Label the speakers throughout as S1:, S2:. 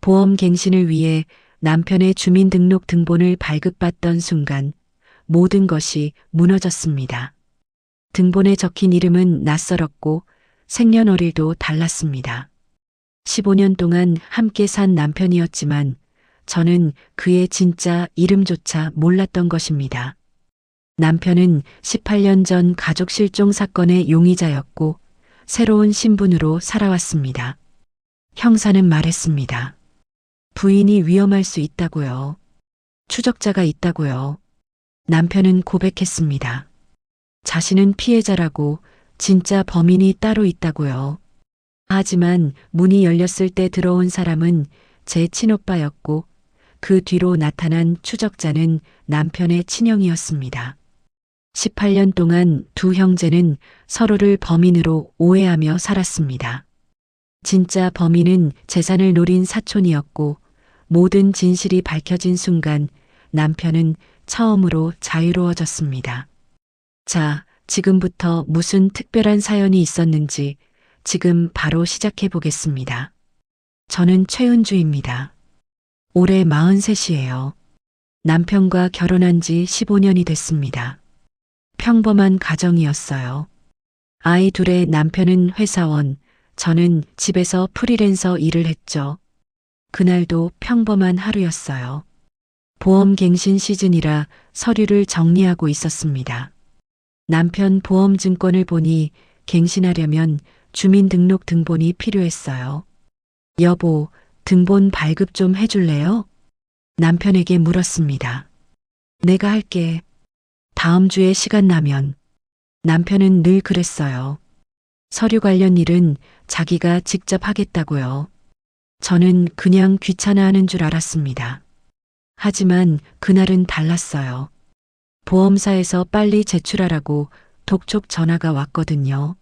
S1: 보험 갱신을 위해 남편의 주민등록 등본을 발급받던 순간 모든 것이 무너졌습니다. 등본에 적힌 이름은 낯설었고 생년월일도 달랐습니다. 15년 동안 함께 산 남편이었지만 저는 그의 진짜 이름조차 몰랐던 것입니다. 남편은 18년 전 가족 실종 사건의 용의자였고 새로운 신분으로 살아왔습니다. 형사는 말했습니다. 부인이 위험할 수 있다고요. 추적자가 있다고요. 남편은 고백했습니다. 자신은 피해자라고 진짜 범인이 따로 있다고요. 하지만 문이 열렸을 때 들어온 사람은 제 친오빠였고 그 뒤로 나타난 추적자는 남편의 친형이었습니다. 18년 동안 두 형제는 서로를 범인으로 오해하며 살았습니다. 진짜 범인은 재산을 노린 사촌이었고 모든 진실이 밝혀진 순간 남편은 처음으로 자유로워졌습니다. 자, 지금부터 무슨 특별한 사연이 있었는지 지금 바로 시작해 보겠습니다. 저는 최은주입니다. 올해 43이에요. 남편과 결혼한 지 15년이 됐습니다. 평범한 가정이었어요. 아이 둘의 남편은 회사원, 저는 집에서 프리랜서 일을 했죠. 그날도 평범한 하루였어요. 보험 갱신 시즌이라 서류를 정리하고 있었습니다. 남편 보험증권을 보니 갱신하려면 주민등록 등본이 필요했어요. 여보, 등본 발급 좀 해줄래요? 남편에게 물었습니다. 내가 할게. 다음 주에 시간 나면. 남편은 늘 그랬어요. 서류 관련 일은 자기가 직접 하겠다고요. 저는 그냥 귀찮아하는 줄 알았습니다. 하지만 그날은 달랐어요. 보험사에서 빨리 제출하라고 독촉 전화가 왔거든요.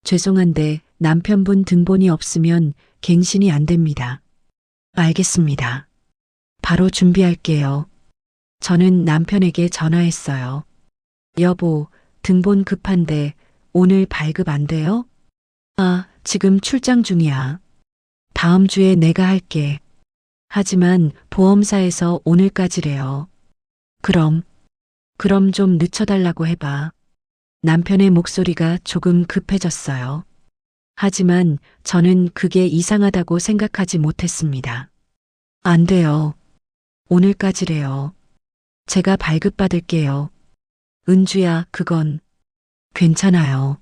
S1: 죄송한데 남편분 등본이 없으면 갱신이 안 됩니다. 알겠습니다. 바로 준비할게요. 저는 남편에게 전화했어요. 여보, 등본 급한데 오늘 발급 안 돼요? 아, 지금 출장 중이야. 다음 주에 내가 할게. 하지만 보험사에서 오늘까지래요. 그럼 좀 늦춰달라고 해봐. 남편의 목소리가 조금 급해졌어요. 하지만 저는 그게 이상하다고 생각하지 못했습니다. 안 돼요. 오늘까지래요. 제가 발급받을게요. 은주야, 그건 괜찮아요.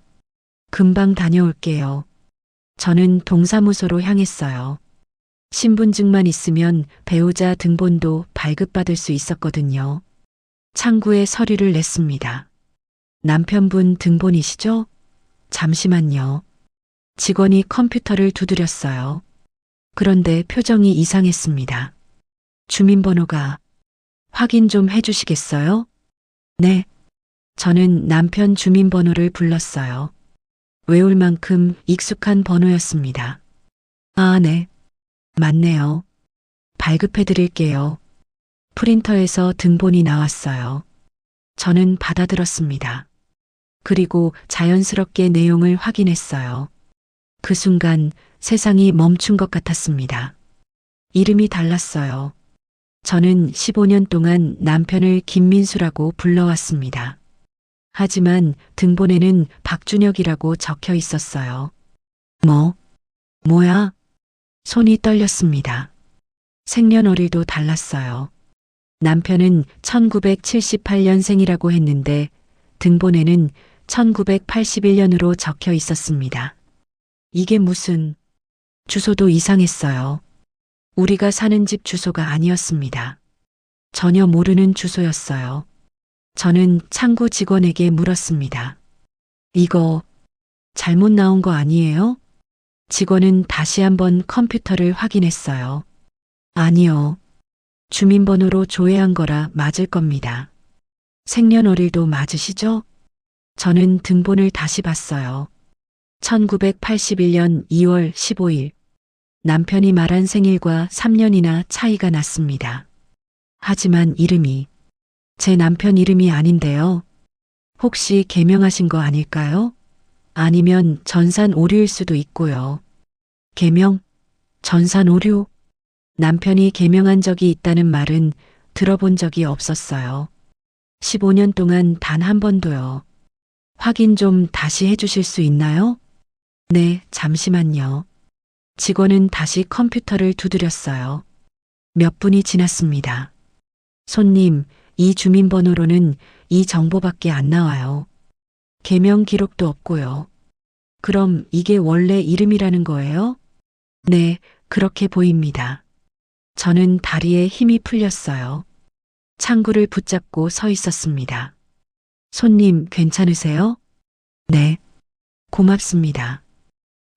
S1: 금방 다녀올게요. 저는 동사무소로 향했어요. 신분증만 있으면 배우자 등본도 발급받을 수 있었거든요. 창구에 서류를 냈습니다. 남편분 등본이시죠? 잠시만요. 직원이 컴퓨터를 두드렸어요. 그런데 표정이 이상했습니다. 주민번호가 확인 좀 해주시겠어요? 네. 저는 남편 주민번호를 불렀어요. 외울 만큼 익숙한 번호였습니다. 아, 네. 맞네요. 발급해드릴게요. 프린터에서 등본이 나왔어요. 저는 받아들었습니다. 그리고 자연스럽게 내용을 확인했어요. 그 순간 세상이 멈춘 것 같았습니다. 이름이 달랐어요. 저는 15년 동안 남편을 김민수라고 불러왔습니다. 하지만 등본에는 박준혁이라고 적혀 있었어요. 뭐야? 손이 떨렸습니다. 생년월일도 달랐어요. 남편은 1978년생이라고 했는데 등본에는 1981년으로 적혀 있었습니다. 이게 무슨... 주소도 이상했어요. 우리가 사는 집 주소가 아니었습니다. 전혀 모르는 주소였어요. 저는 창구 직원에게 물었습니다. 이거 잘못 나온 거 아니에요? 직원은 다시 한번 컴퓨터를 확인했어요. 아니요. 주민번호로 조회한 거라 맞을 겁니다. 생년월일도 맞으시죠? 저는 등본을 다시 봤어요. 1981년 2월 15일. 남편이 말한 생일과 3년이나 차이가 났습니다. 하지만 이름이 제 남편 이름이 아닌데요. 혹시 개명하신 거 아닐까요? 아니면 전산 오류일 수도 있고요. 개명? 전산 오류? 남편이 개명한 적이 있다는 말은 들어본 적이 없었어요. 15년 동안 단 한 번도요. 확인 좀 다시 해주실 수 있나요? 네, 잠시만요. 직원은 다시 컴퓨터를 두드렸어요. 몇 분이 지났습니다. 손님, 이 주민번호로는 이 정보밖에 안 나와요. 개명 기록도 없고요. 그럼 이게 원래 이름이라는 거예요? 네, 그렇게 보입니다. 저는 다리에 힘이 풀렸어요. 창구를 붙잡고 서 있었습니다. 손님, 괜찮으세요? 네, 고맙습니다.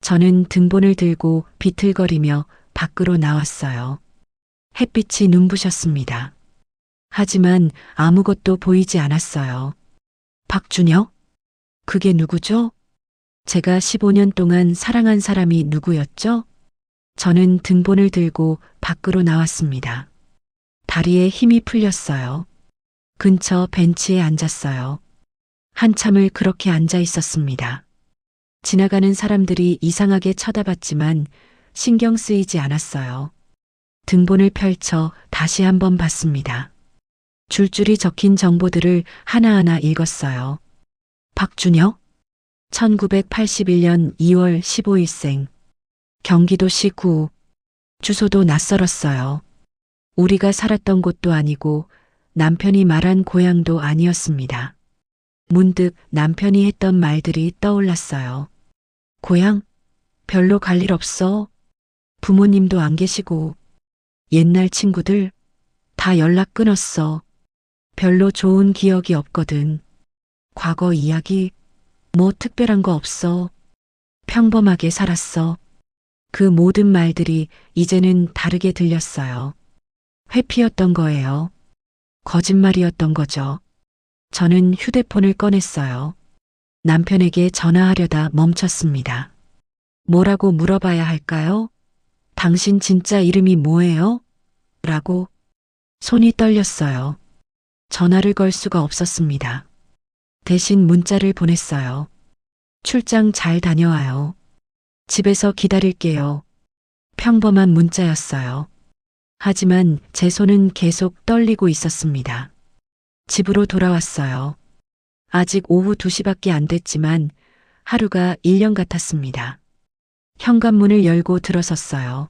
S1: 저는 등본을 들고 비틀거리며 밖으로 나왔어요. 햇빛이 눈부셨습니다. 하지만 아무것도 보이지 않았어요. 박준혁? 그게 누구죠? 제가 15년 동안 사랑한 사람이 누구였죠? 저는 등본을 들고 밖으로 나왔습니다. 다리에 힘이 풀렸어요. 근처 벤치에 앉았어요. 한참을 그렇게 앉아 있었습니다. 지나가는 사람들이 이상하게 쳐다봤지만 신경 쓰이지 않았어요. 등본을 펼쳐 다시 한번 봤습니다. 줄줄이 적힌 정보들을 하나하나 읽었어요. 박준혁, 1981년 2월 15일생, 경기도시 구, 주소도 낯설었어요. 우리가 살았던 곳도 아니고 남편이 말한 고향도 아니었습니다. 문득 남편이 했던 말들이 떠올랐어요. 고향? 별로 갈 일 없어. 부모님도 안 계시고, 옛날 친구들 다 연락 끊었어. 별로 좋은 기억이 없거든. 과거 이야기 뭐 특별한 거 없어. 평범하게 살았어. 그 모든 말들이 이제는 다르게 들렸어요. 회피였던 거예요. 거짓말이었던 거죠. 저는 휴대폰을 꺼냈어요. 남편에게 전화하려다 멈췄습니다. 뭐라고 물어봐야 할까요? 당신 진짜 이름이 뭐예요? 라고. 손이 떨렸어요. 전화를 걸 수가 없었습니다. 대신 문자를 보냈어요. 출장 잘 다녀와요. 집에서 기다릴게요. 평범한 문자였어요. 하지만 제 손은 계속 떨리고 있었습니다. 집으로 돌아왔어요. 아직 오후 2시밖에 안 됐지만 하루가 1년 같았습니다. 현관문을 열고 들어섰어요.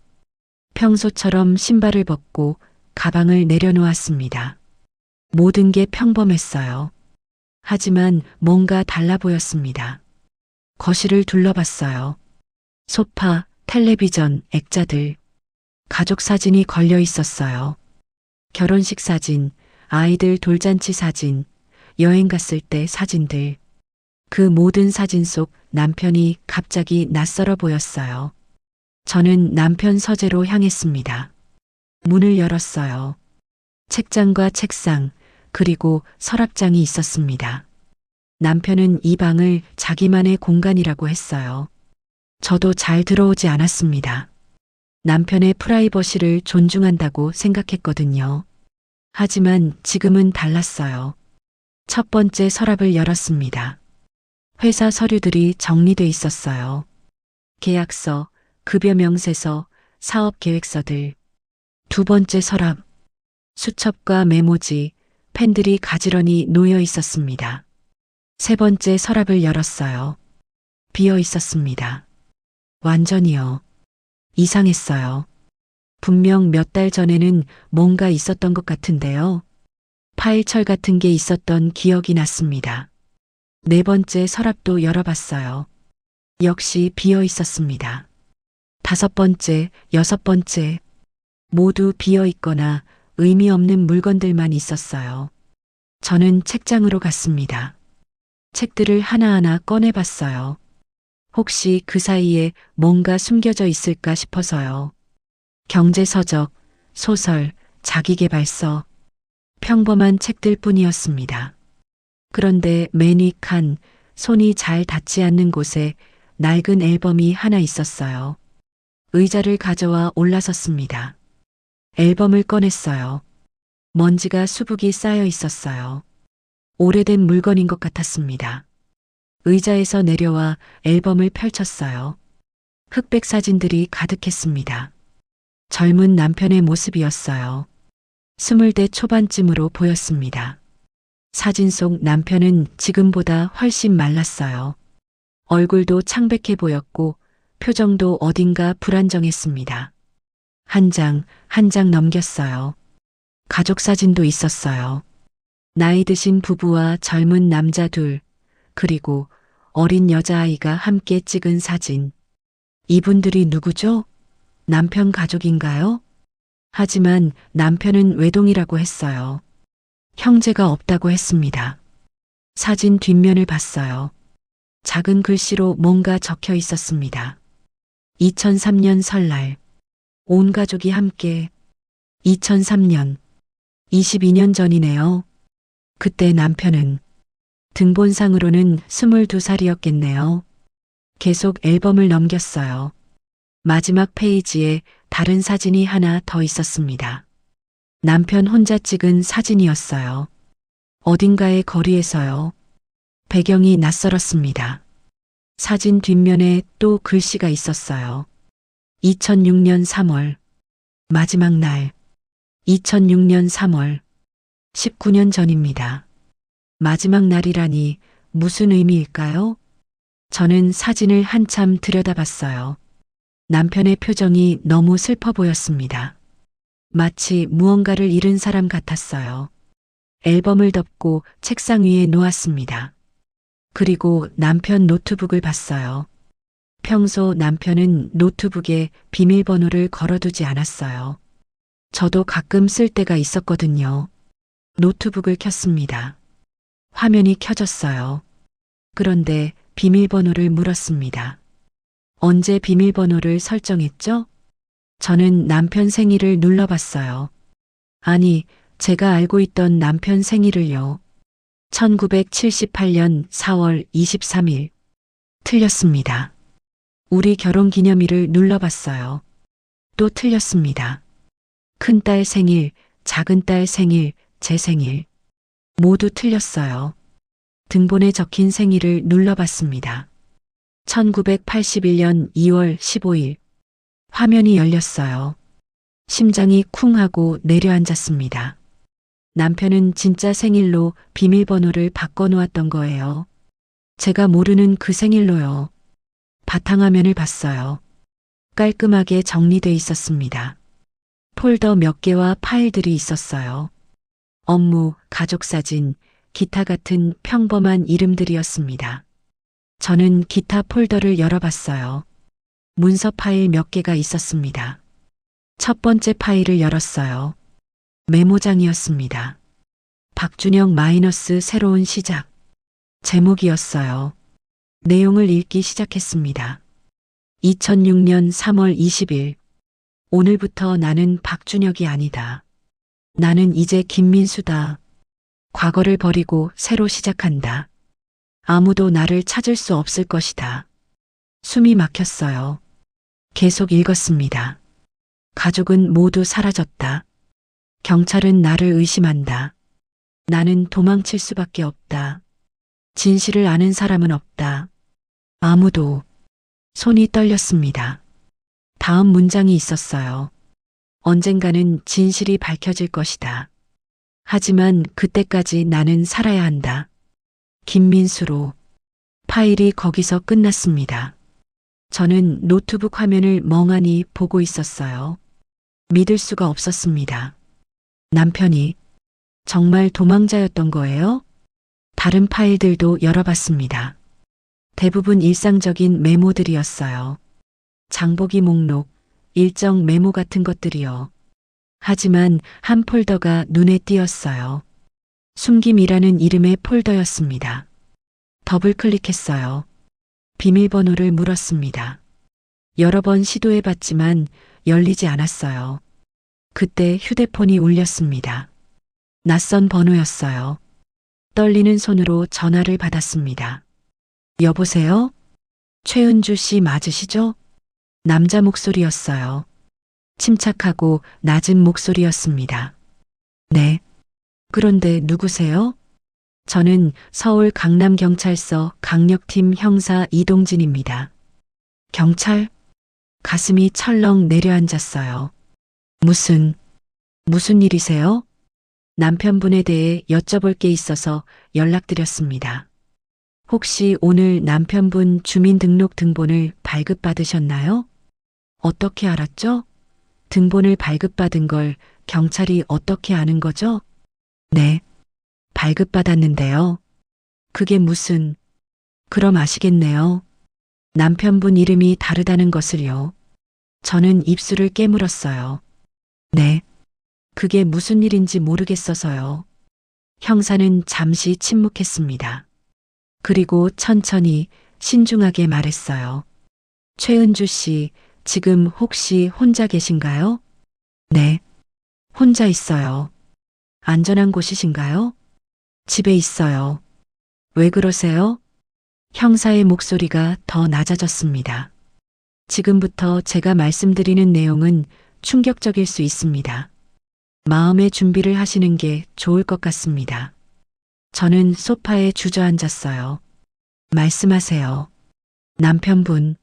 S1: 평소처럼 신발을 벗고 가방을 내려놓았습니다. 모든 게 평범했어요. 하지만 뭔가 달라 보였습니다. 거실을 둘러봤어요. 소파, 텔레비전, 액자들, 가족 사진이 걸려 있었어요. 결혼식 사진, 아이들 돌잔치 사진, 여행 갔을 때 사진들. 그 모든 사진 속 남편이 갑자기 낯설어 보였어요. 저는 남편 서재로 향했습니다. 문을 열었어요. 책장과 책상, 그리고 서랍장이 있었습니다. 남편은 이 방을 자기만의 공간이라고 했어요. 저도 잘 들어오지 않았습니다. 남편의 프라이버시를 존중한다고 생각했거든요. 하지만 지금은 달랐어요. 첫 번째 서랍을 열었습니다. 회사 서류들이 정리돼 있었어요. 계약서, 급여 명세서, 사업 계획서들. 두 번째 서랍. 수첩과 메모지, 펜들이 가지런히 놓여 있었습니다. 세 번째 서랍을 열었어요. 비어 있었습니다. 완전히요. 이상했어요. 분명 몇 달 전에는 뭔가 있었던 것 같은데요. 파일철 같은 게 있었던 기억이 났습니다. 네 번째 서랍도 열어봤어요. 역시 비어 있었습니다. 다섯 번째, 여섯 번째, 모두 비어 있거나 의미 없는 물건들만 있었어요. 저는 책장으로 갔습니다. 책들을 하나하나 꺼내봤어요. 혹시 그 사이에 뭔가 숨겨져 있을까 싶어서요. 경제서적, 소설, 자기계발서, 평범한 책들 뿐이었습니다. 그런데 맨 위 칸, 손이 잘 닿지 않는 곳에 낡은 앨범이 하나 있었어요. 의자를 가져와 올라섰습니다. 앨범을 꺼냈어요. 먼지가 수북이 쌓여 있었어요. 오래된 물건인 것 같았습니다. 의자에서 내려와 앨범을 펼쳤어요. 흑백 사진들이 가득했습니다. 젊은 남편의 모습이었어요. 20대 초반쯤으로 보였습니다. 사진 속 남편은 지금보다 훨씬 말랐어요. 얼굴도 창백해 보였고 표정도 어딘가 불안정했습니다. 한 장, 한 장 넘겼어요. 가족 사진도 있었어요. 나이 드신 부부와 젊은 남자 둘, 그리고 어린 여자아이가 함께 찍은 사진. 이분들이 누구죠? 남편 가족인가요? 하지만 남편은 외동이라고 했어요. 형제가 없다고 했습니다. 사진 뒷면을 봤어요. 작은 글씨로 뭔가 적혀 있었습니다. 2003년 설날. 온 가족이 함께. 2003년. 22년 전이네요. 그때 남편은 등본상으로는 22살이었겠네요. 계속 앨범을 넘겼어요. 마지막 페이지에 다른 사진이 하나 더 있었습니다. 남편 혼자 찍은 사진이었어요. 어딘가의 거리에서요. 배경이 낯설었습니다. 사진 뒷면에 또 글씨가 있었어요. 2006년 3월. 마지막 날. 2006년 3월. 19년 전입니다. 마지막 날이라니 무슨 의미일까요? 저는 사진을 한참 들여다봤어요. 남편의 표정이 너무 슬퍼 보였습니다. 마치 무언가를 잃은 사람 같았어요. 앨범을 덮고 책상 위에 놓았습니다. 그리고 남편 노트북을 봤어요. 평소 남편은 노트북에 비밀번호를 걸어두지 않았어요. 저도 가끔 쓸 때가 있었거든요. 노트북을 켰습니다. 화면이 켜졌어요. 그런데 비밀번호를 물었습니다. 언제 비밀번호를 설정했죠? 저는 남편 생일을 눌러봤어요. 아니, 제가 알고 있던 남편 생일을요. 1978년 4월 23일. 틀렸습니다. 우리 결혼 기념일을 눌러봤어요. 또 틀렸습니다. 큰딸 생일, 작은딸 생일, 제 생일. 모두 틀렸어요. 등본에 적힌 생일을 눌러봤습니다. 1981년 2월 15일. 화면이 열렸어요. 심장이 쿵 하고 내려앉았습니다. 남편은 진짜 생일로 비밀번호를 바꿔놓았던 거예요. 제가 모르는 그 생일로요. 바탕화면을 봤어요. 깔끔하게 정리돼 있었습니다. 폴더 몇 개와 파일들이 있었어요. 업무, 가족사진, 기타 같은 평범한 이름들이었습니다. 저는 기타 폴더를 열어봤어요. 문서 파일 몇 개가 있었습니다. 첫 번째 파일을 열었어요. 메모장이었습니다. 박준영 마이너스 새로운 시작. 제목이었어요. 내용을 읽기 시작했습니다. 2006년 3월 20일. 오늘부터 나는 박준혁이 아니다. 나는 이제 김민수다. 과거를 버리고 새로 시작한다. 아무도 나를 찾을 수 없을 것이다. 숨이 막혔어요. 계속 읽었습니다. 가족은 모두 사라졌다. 경찰은 나를 의심한다. 나는 도망칠 수밖에 없다. 진실을 아는 사람은 없다. 아무도. 손이 떨렸습니다. 다음 문장이 있었어요. 언젠가는 진실이 밝혀질 것이다. 하지만 그때까지 나는 살아야 한다. 김민수로. 파일이 거기서 끝났습니다. 저는 노트북 화면을 멍하니 보고 있었어요. 믿을 수가 없었습니다. 남편이 정말 도망자였던 거예요? 다른 파일들도 열어봤습니다. 대부분 일상적인 메모들이었어요. 장보기 목록, 일정 메모 같은 것들이요. 하지만 한 폴더가 눈에 띄었어요. 숨김이라는 이름의 폴더였습니다. 더블 클릭했어요. 비밀번호를 물었습니다. 여러 번 시도해봤지만 열리지 않았어요. 그때 휴대폰이 울렸습니다. 낯선 번호였어요. 떨리는 손으로 전화를 받았습니다. 여보세요? 최은주 씨 맞으시죠? 남자 목소리였어요. 침착하고 낮은 목소리였습니다. 네. 그런데 누구세요? 저는 서울 강남경찰서 강력팀 형사 이동진입니다. 경찰? 가슴이 철렁 내려앉았어요. 무슨 일이세요? 남편분에 대해 여쭤볼 게 있어서 연락드렸습니다. 혹시 오늘 남편분 주민등록 등본을 발급받으셨나요? 어떻게 알았죠? 등본을 발급받은 걸 경찰이 어떻게 아는 거죠? 네, 발급받았는데요. 그게 그럼 아시겠네요. 남편분 이름이 다르다는 것을요. 저는 입술을 깨물었어요. 네, 그게 무슨 일인지 모르겠어서요. 형사는 잠시 침묵했습니다. 그리고 천천히 신중하게 말했어요. 최은주 씨, 지금 혹시 혼자 계신가요? 네, 혼자 있어요. 안전한 곳이신가요? 집에 있어요. 왜 그러세요? 형사의 목소리가 더 낮아졌습니다. 지금부터 제가 말씀드리는 내용은 충격적일 수 있습니다. 마음의 준비를 하시는 게 좋을 것 같습니다. 저는 소파에 주저앉았어요. 말씀하세요. 남편분.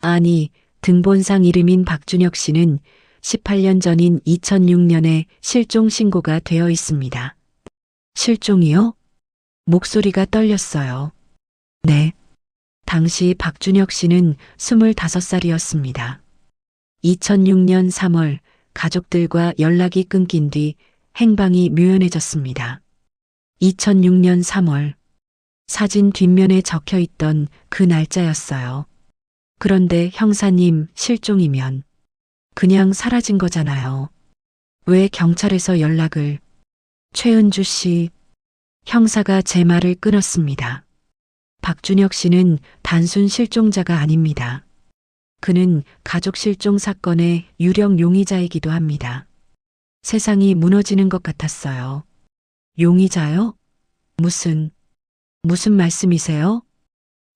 S1: 아니, 등본상 이름인 박준혁 씨는 18년 전인 2006년에 실종 신고가 되어 있습니다. 실종이요? 목소리가 떨렸어요. 네. 당시 박준혁 씨는 25살이었습니다. 2006년 3월 가족들과 연락이 끊긴 뒤 행방이 묘연해졌습니다. 2006년 3월 사진 뒷면에 적혀 있던 그 날짜였어요. 그런데 형사님 실종이면 그냥 사라진 거잖아요. 왜 경찰에서 연락을? 최은주 씨, 형사가 제 말을 끊었습니다. 박준혁 씨는 단순 실종자가 아닙니다. 그는 가족 실종 사건의 유력 용의자이기도 합니다. 세상이 무너지는 것 같았어요. 용의자요? 무슨 말씀이세요?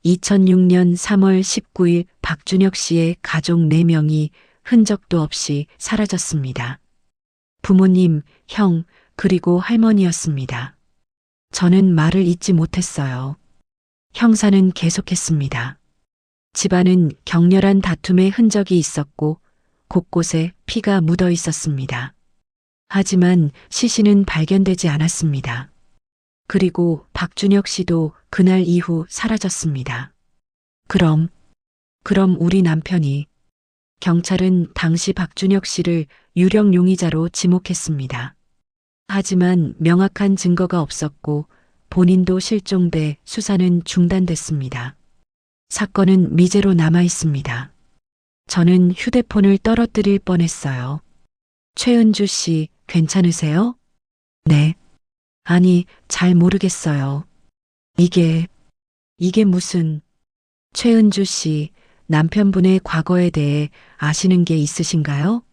S1: 2006년 3월 19일 박준혁 씨의 가족 4명이 흔적도 없이 사라졌습니다. 부모님, 형, 그리고 할머니였습니다. 저는 말을 잇지 못했어요. 형사는 계속했습니다. 집안은 격렬한 다툼의 흔적이 있었고 곳곳에 피가 묻어 있었습니다. 하지만 시신은 발견되지 않았습니다. 그리고 박준혁 씨도 그날 이후 사라졌습니다. 그럼 우리 남편이 경찰은 당시 박준혁 씨를 유력 용의자로 지목했습니다. 하지만 명확한 증거가 없었고 본인도 실종돼 수사는 중단됐습니다. 사건은 미제로 남아 있습니다. 저는 휴대폰을 떨어뜨릴 뻔했어요. 최은주 씨, 괜찮으세요? 네. 아니, 잘 모르겠어요. 이게 무슨... 최은주 씨, 남편분의 과거에 대해 아시는 게 있으신가요?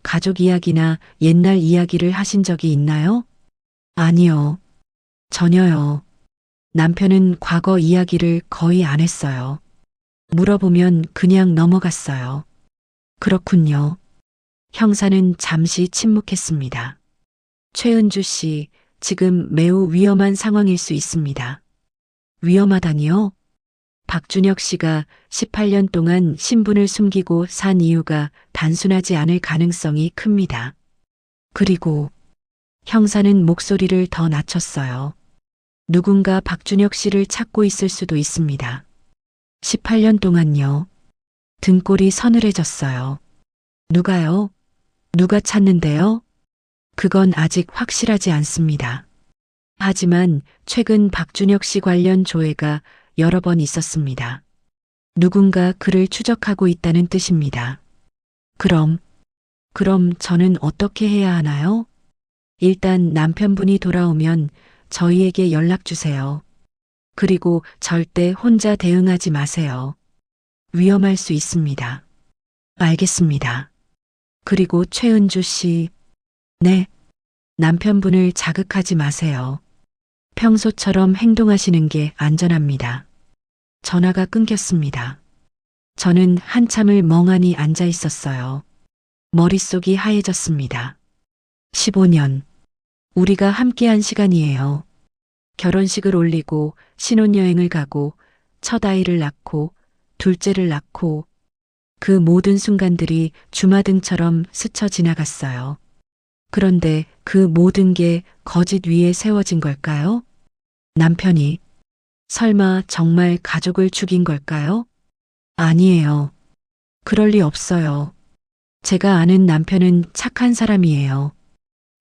S1: 가족 이야기나 옛날 이야기를 하신 적이 있나요? 아니요. 전혀요. 남편은 과거 이야기를 거의 안 했어요. 물어보면 그냥 넘어갔어요. 그렇군요. 형사는 잠시 침묵했습니다. 최은주 씨, 지금 매우 위험한 상황일 수 있습니다. 위험하다니요? 박준혁 씨가 18년 동안 신분을 숨기고 산 이유가 단순하지 않을 가능성이 큽니다. 그리고 형사는 목소리를 더 낮췄어요. 누군가 박준혁 씨를 찾고 있을 수도 있습니다. 18년 동안요. 등골이 서늘해졌어요. 누가요? 누가 찾는데요? 그건 아직 확실하지 않습니다. 하지만 최근 박준혁 씨 관련 조회가 여러 번 있었습니다. 누군가 그를 추적하고 있다는 뜻입니다. 그럼 저는 어떻게 해야 하나요? 일단 남편분이 돌아오면 저희에게 연락 주세요. 그리고 절대 혼자 대응하지 마세요. 위험할 수 있습니다. 알겠습니다. 그리고 최은주 씨, 네, 남편분을 자극하지 마세요. 평소처럼 행동하시는 게 안전합니다. 전화가 끊겼습니다. 저는 한참을 멍하니 앉아 있었어요. 머릿속이 하얘졌습니다. 15년. 우리가 함께한 시간이에요. 결혼식을 올리고 신혼여행을 가고 첫 아이를 낳고 둘째를 낳고 그 모든 순간들이 주마등처럼 스쳐 지나갔어요. 그런데 그 모든 게 거짓 위에 세워진 걸까요? 남편이 설마 정말 가족을 죽인 걸까요? 아니에요. 그럴 리 없어요. 제가 아는 남편은 착한 사람이에요.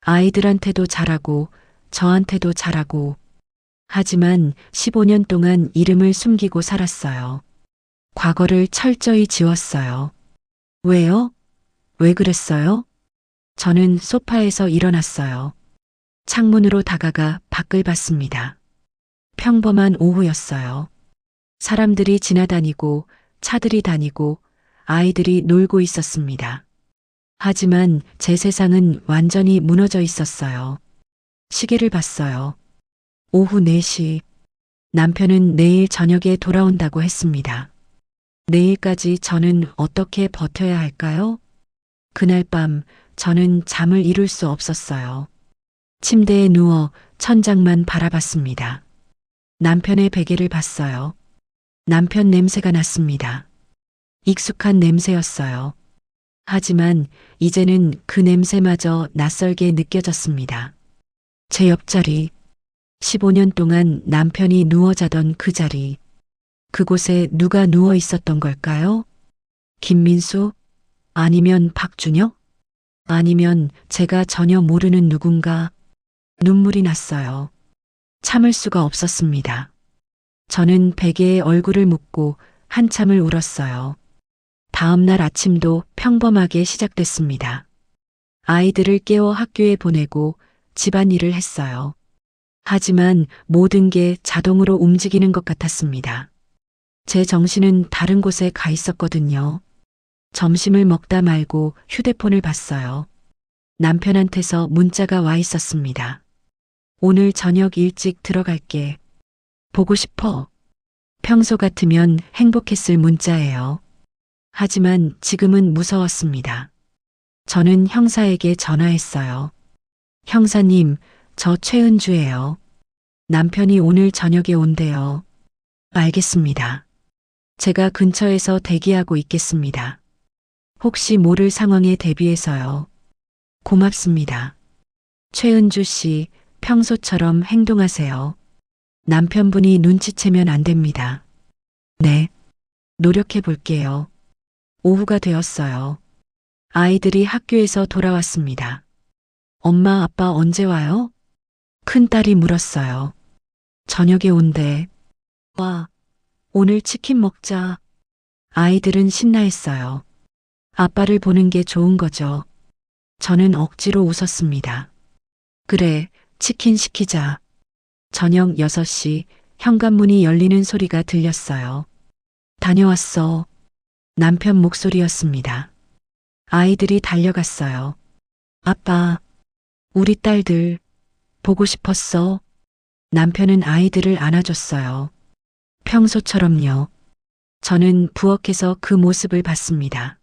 S1: 아이들한테도 잘하고 저한테도 잘하고. 하지만 15년 동안 이름을 숨기고 살았어요. 과거를 철저히 지웠어요. 왜요? 왜 그랬어요? 저는 소파에서 일어났어요. 창문으로 다가가 밖을 봤습니다. 평범한 오후였어요. 사람들이 지나다니고 차들이 다니고 아이들이 놀고 있었습니다. 하지만 제 세상은 완전히 무너져 있었어요. 시계를 봤어요. 오후 4시. 남편은 내일 저녁에 돌아온다고 했습니다. 내일까지 저는 어떻게 버텨야 할까요? 그날 밤 저는 잠을 이룰 수 없었어요. 침대에 누워 천장만 바라봤습니다. 남편의 베개를 봤어요. 남편 냄새가 났습니다. 익숙한 냄새였어요. 하지만 이제는 그 냄새마저 낯설게 느껴졌습니다. 제 옆자리, 15년 동안 남편이 누워 자던 그 자리, 그곳에 누가 누워 있었던 걸까요? 김민수? 아니면 박준혁? 아니면 제가 전혀 모르는 누군가? 눈물이 났어요. 참을 수가 없었습니다. 저는 베개에 얼굴을 묻고 한참을 울었어요. 다음 날 아침도 평범하게 시작됐습니다. 아이들을 깨워 학교에 보내고 집안일을 했어요. 하지만 모든 게 자동으로 움직이는 것 같았습니다. 제 정신은 다른 곳에 가 있었거든요. 점심을 먹다 말고 휴대폰을 봤어요. 남편한테서 문자가 와 있었습니다. 오늘 저녁 일찍 들어갈게. 보고 싶어. 평소 같으면 행복했을 문자예요. 하지만 지금은 무서웠습니다. 저는 형사에게 전화했어요. 형사님, 저 최은주예요. 남편이 오늘 저녁에 온대요. 알겠습니다. 제가 근처에서 대기하고 있겠습니다. 혹시 모를 상황에 대비해서요. 고맙습니다. 최은주 씨, 평소처럼 행동하세요. 남편분이 눈치채면 안 됩니다. 네. 노력해 볼게요. 오후가 되었어요. 아이들이 학교에서 돌아왔습니다. 엄마, 아빠 언제 와요? 큰딸이 물었어요. 저녁에 온대. 와, 오늘 치킨 먹자. 아이들은 신나했어요. 아빠를 보는 게 좋은 거죠. 저는 억지로 웃었습니다. 그래, 치킨 시키자. 저녁 6시 현관문이 열리는 소리가 들렸어요. 다녀왔어. 남편 목소리였습니다. 아이들이 달려갔어요. 아빠, 우리 딸들 보고 싶었어. 남편은 아이들을 안아줬어요. 평소처럼요. 저는 부엌에서 그 모습을 봤습니다.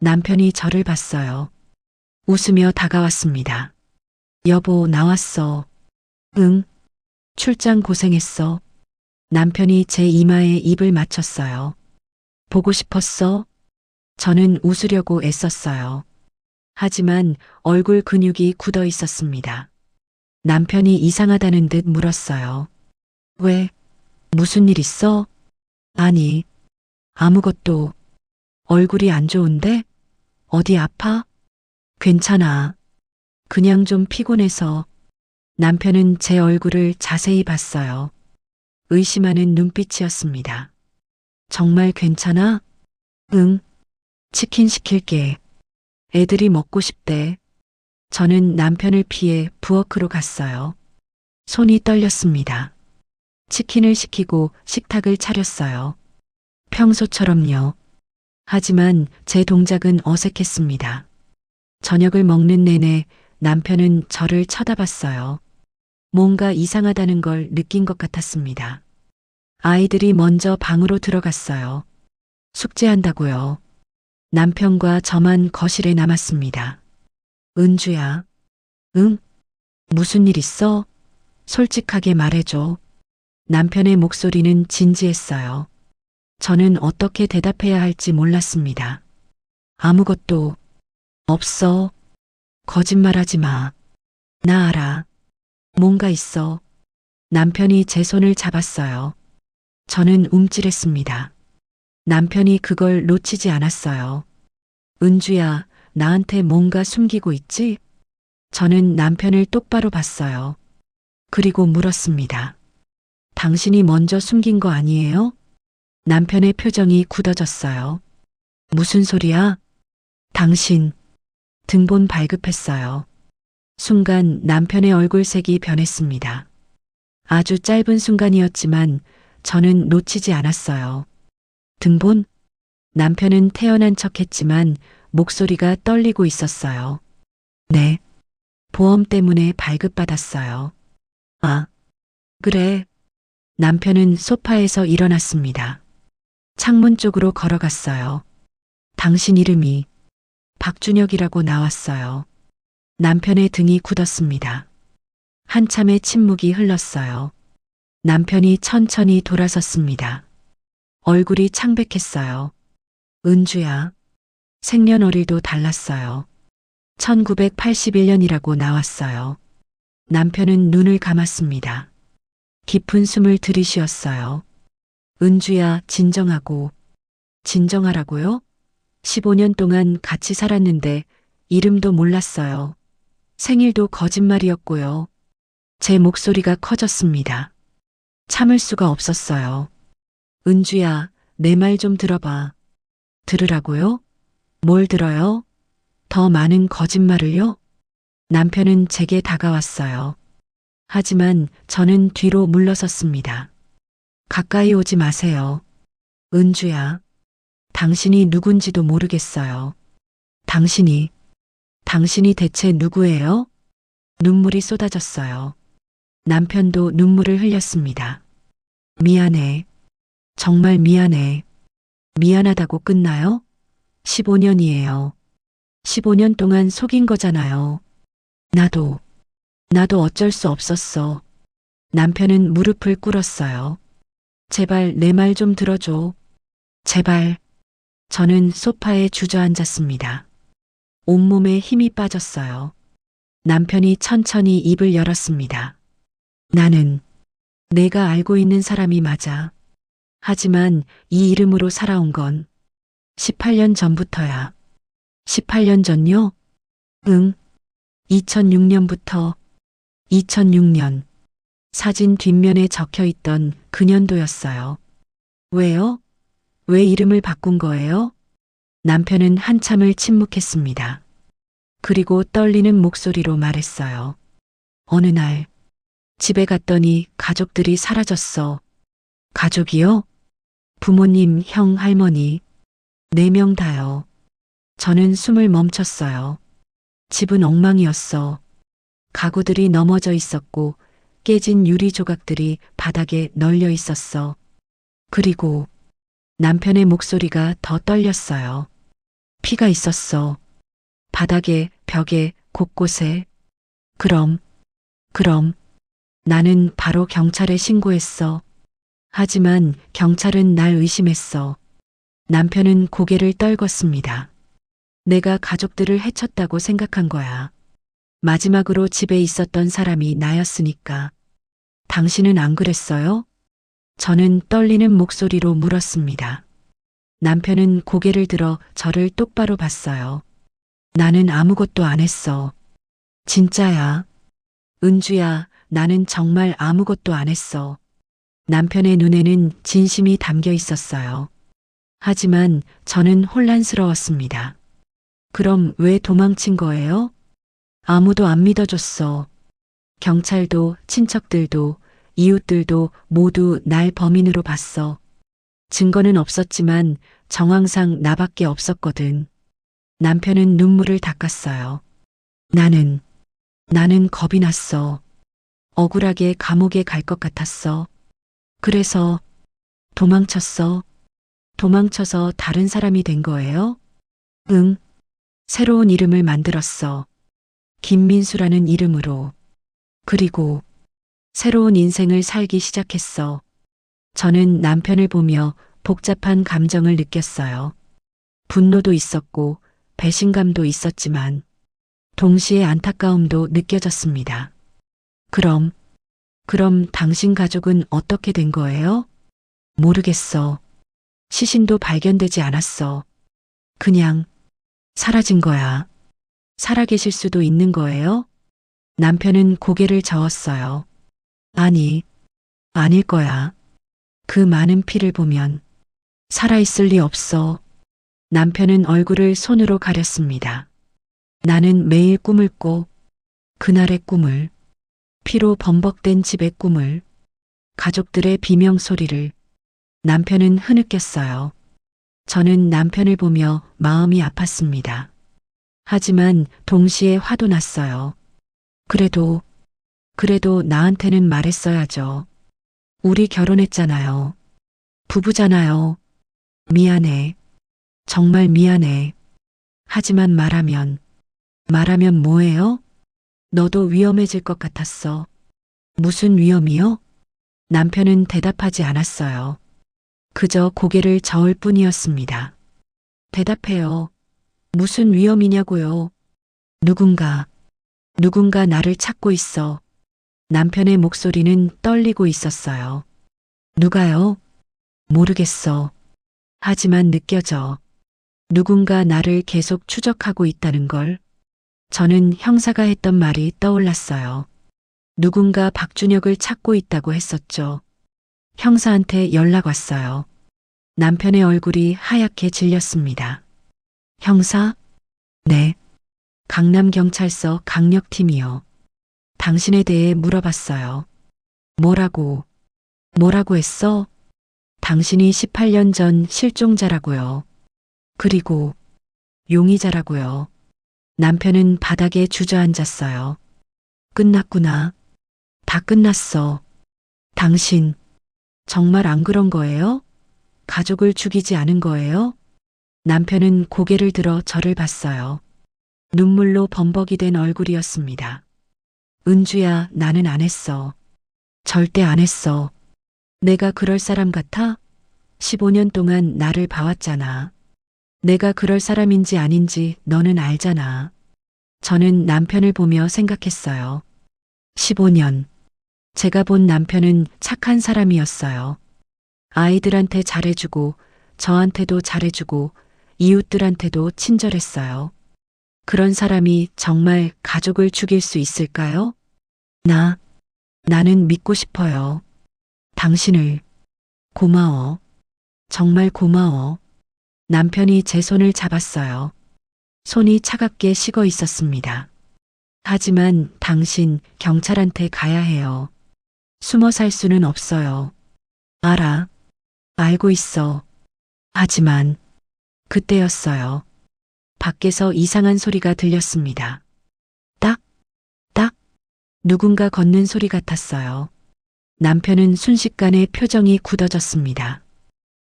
S1: 남편이 저를 봤어요. 웃으며 다가왔습니다. 여보, 나왔어. 응. 출장 고생했어. 남편이 제 이마에 입을 맞췄어요. 보고 싶었어? 저는 웃으려고 애썼어요. 하지만 얼굴 근육이 굳어 있었습니다. 남편이 이상하다는 듯 물었어요. 왜? 무슨 일 있어? 아니, 아무것도. 얼굴이 안 좋은데? 어디 아파? 괜찮아. 그냥 좀 피곤해서. 남편은 제 얼굴을 자세히 봤어요. 의심하는 눈빛이었습니다. 정말 괜찮아? 응. 치킨 시킬게. 애들이 먹고 싶대. 저는 남편을 피해 부엌으로 갔어요. 손이 떨렸습니다. 치킨을 시키고 식탁을 차렸어요. 평소처럼요. 하지만 제 동작은 어색했습니다. 저녁을 먹는 내내 남편은 저를 쳐다봤어요. 뭔가 이상하다는 걸 느낀 것 같았습니다. 아이들이 먼저 방으로 들어갔어요. 숙제한다고요. 남편과 저만 거실에 남았습니다. 은주야. 응? 무슨 일 있어? 솔직하게 말해줘. 남편의 목소리는 진지했어요. 저는 어떻게 대답해야 할지 몰랐습니다. 아무것도 없어. 거짓말하지 마. 나 알아. 뭔가 있어. 남편이 제 손을 잡았어요. 저는 움찔했습니다. 남편이 그걸 놓치지 않았어요. 은주야, 나한테 뭔가 숨기고 있지? 저는 남편을 똑바로 봤어요. 그리고 물었습니다. 당신이 먼저 숨긴 거 아니에요? 남편의 표정이 굳어졌어요. 무슨 소리야? 당신, 등본 발급했어요. 순간 남편의 얼굴색이 변했습니다. 아주 짧은 순간이었지만 저는 놓치지 않았어요. 등본? 남편은 태연한 척 했지만 목소리가 떨리고 있었어요. 네. 보험 때문에 발급받았어요. 아, 그래. 남편은 소파에서 일어났습니다. 창문 쪽으로 걸어갔어요. 당신 이름이 박준혁이라고 나왔어요. 남편의 등이 굳었습니다. 한참의 침묵이 흘렀어요. 남편이 천천히 돌아섰습니다. 얼굴이 창백했어요. 은주야, 생년월일도 달랐어요. 1981년이라고 나왔어요. 남편은 눈을 감았습니다. 깊은 숨을 들이쉬었어요. 은주야, 진정하라고요? 15년 동안 같이 살았는데 이름도 몰랐어요. 생일도 거짓말이었고요. 제 목소리가 커졌습니다. 참을 수가 없었어요. 은주야, 내 말 좀 들어봐. 들으라고요? 뭘 들어요? 더 많은 거짓말을요? 남편은 제게 다가왔어요. 하지만 저는 뒤로 물러섰습니다. 가까이 오지 마세요. 은주야, 당신이 누군지도 모르겠어요. 당신이 대체 누구예요? 눈물이 쏟아졌어요. 남편도 눈물을 흘렸습니다. 미안해. 정말 미안해. 미안하다고 끝나요? 15년이에요. 15년 동안 속인 거잖아요. 나도 어쩔 수 없었어. 남편은 무릎을 꿇었어요. 제발 내 말 좀 들어줘. 제발. 저는 소파에 주저앉았습니다. 온몸에 힘이 빠졌어요. 남편이 천천히 입을 열었습니다. 나는 내가 알고 있는 사람이 맞아. 하지만 이 이름으로 살아온 건 18년 전부터야. 18년 전요? 응. 2006년부터 2006년. 사진 뒷면에 적혀 있던 그 년도였어요. 왜요? 왜 이름을 바꾼 거예요? 남편은 한참을 침묵했습니다. 그리고 떨리는 목소리로 말했어요. 어느 날 집에 갔더니 가족들이 사라졌어. 가족이요? 부모님, 형, 할머니. 4명 다요. 저는 숨을 멈췄어요. 집은 엉망이었어. 가구들이 넘어져 있었고 깨진 유리 조각들이 바닥에 널려 있었어. 그리고 남편의 목소리가 더 떨렸어요. 피가 있었어. 바닥에, 벽에, 곳곳에. 그럼 나는 바로 경찰에 신고했어. 하지만 경찰은 날 의심했어. 남편은 고개를 떨궜습니다. 내가 가족들을 해쳤다고 생각한 거야. 마지막으로 집에 있었던 사람이 나였으니까. 당신은 안 그랬어요? 저는 떨리는 목소리로 물었습니다. 남편은 고개를 들어 저를 똑바로 봤어요. 나는 아무것도 안 했어. 진짜야. 은주야, 나는 정말 아무것도 안 했어. 남편의 눈에는 진심이 담겨 있었어요. 하지만 저는 혼란스러웠습니다. 그럼 왜 도망친 거예요? 아무도 안 믿어줬어. 경찰도, 친척들도, 이웃들도 모두 날 범인으로 봤어. 증거는 없었지만 정황상 나밖에 없었거든. 남편은 눈물을 닦았어요. 나는 겁이 났어. 억울하게 감옥에 갈 것 같았어. 그래서 도망쳤어. 도망쳐서 다른 사람이 된 거예요? 응. 새로운 이름을 만들었어. 김민수라는 이름으로. 그리고 새로운 인생을 살기 시작했어. 저는 남편을 보며 복잡한 감정을 느꼈어요. 분노도 있었고 배신감도 있었지만 동시에 안타까움도 느껴졌습니다. 그럼 당신 가족은 어떻게 된 거예요? 모르겠어. 시신도 발견되지 않았어. 그냥 사라진 거야. 살아계실 수도 있는 거예요? 남편은 고개를 저었어요. 아니, 아닐 거야. 그 많은 피를 보면 살아있을 리 없어. 남편은 얼굴을 손으로 가렸습니다. 나는 매일 꿈을 꿔. 그날의 꿈을, 피로 범벅된 집의 꿈을, 가족들의 비명 소리를. 남편은 흐느꼈어요. 저는 남편을 보며 마음이 아팠습니다. 하지만 동시에 화도 났어요. 그래도 나한테는 말했어야죠. 우리 결혼했잖아요. 부부잖아요. 미안해. 정말 미안해. 하지만 말하면 뭐예요? 너도 위험해질 것 같았어. 무슨 위험이요? 남편은 대답하지 않았어요. 그저 고개를 저을 뿐이었습니다. 대답해요. 무슨 위험이냐고요. 누군가 나를 찾고 있어. 남편의 목소리는 떨리고 있었어요. 누가요? 모르겠어. 하지만 느껴져. 누군가 나를 계속 추적하고 있다는 걸. 저는 형사가 했던 말이 떠올랐어요. 누군가 박준혁을 찾고 있다고 했었죠. 형사한테 연락 왔어요. 남편의 얼굴이 하얗게 질렸습니다. 형사? 네. 강남경찰서 강력팀이요. 당신에 대해 물어봤어요. 뭐라고 했어? 당신이 18년 전 실종자라고요. 그리고 용의자라고요. 남편은 바닥에 주저앉았어요. 끝났구나. 다 끝났어. 당신 정말 안 그런 거예요? 가족을 죽이지 않은 거예요? 남편은 고개를 들어 저를 봤어요. 눈물로 범벅이 된 얼굴이었습니다. 은주야, 나는 안 했어. 절대 안 했어. 내가 그럴 사람 같아? 15년 동안 나를 봐왔잖아. 내가 그럴 사람인지 아닌지 너는 알잖아. 저는 남편을 보며 생각했어요. 15년. 제가 본 남편은 착한 사람이었어요. 아이들한테 잘해주고, 저한테도 잘해주고, 이웃들한테도 친절했어요. 그런 사람이 정말 가족을 죽일 수 있을까요? 나는 믿고 싶어요. 당신을. 고마워. 정말 고마워. 남편이 제 손을 잡았어요. 손이 차갑게 식어 있었습니다. 하지만 당신 경찰한테 가야 해요. 숨어 살 수는 없어요. 알아. 알고 있어. 하지만 그때였어요. 밖에서 이상한 소리가 들렸습니다. 딱, 딱. 누군가 걷는 소리 같았어요. 남편은 순식간에 표정이 굳어졌습니다.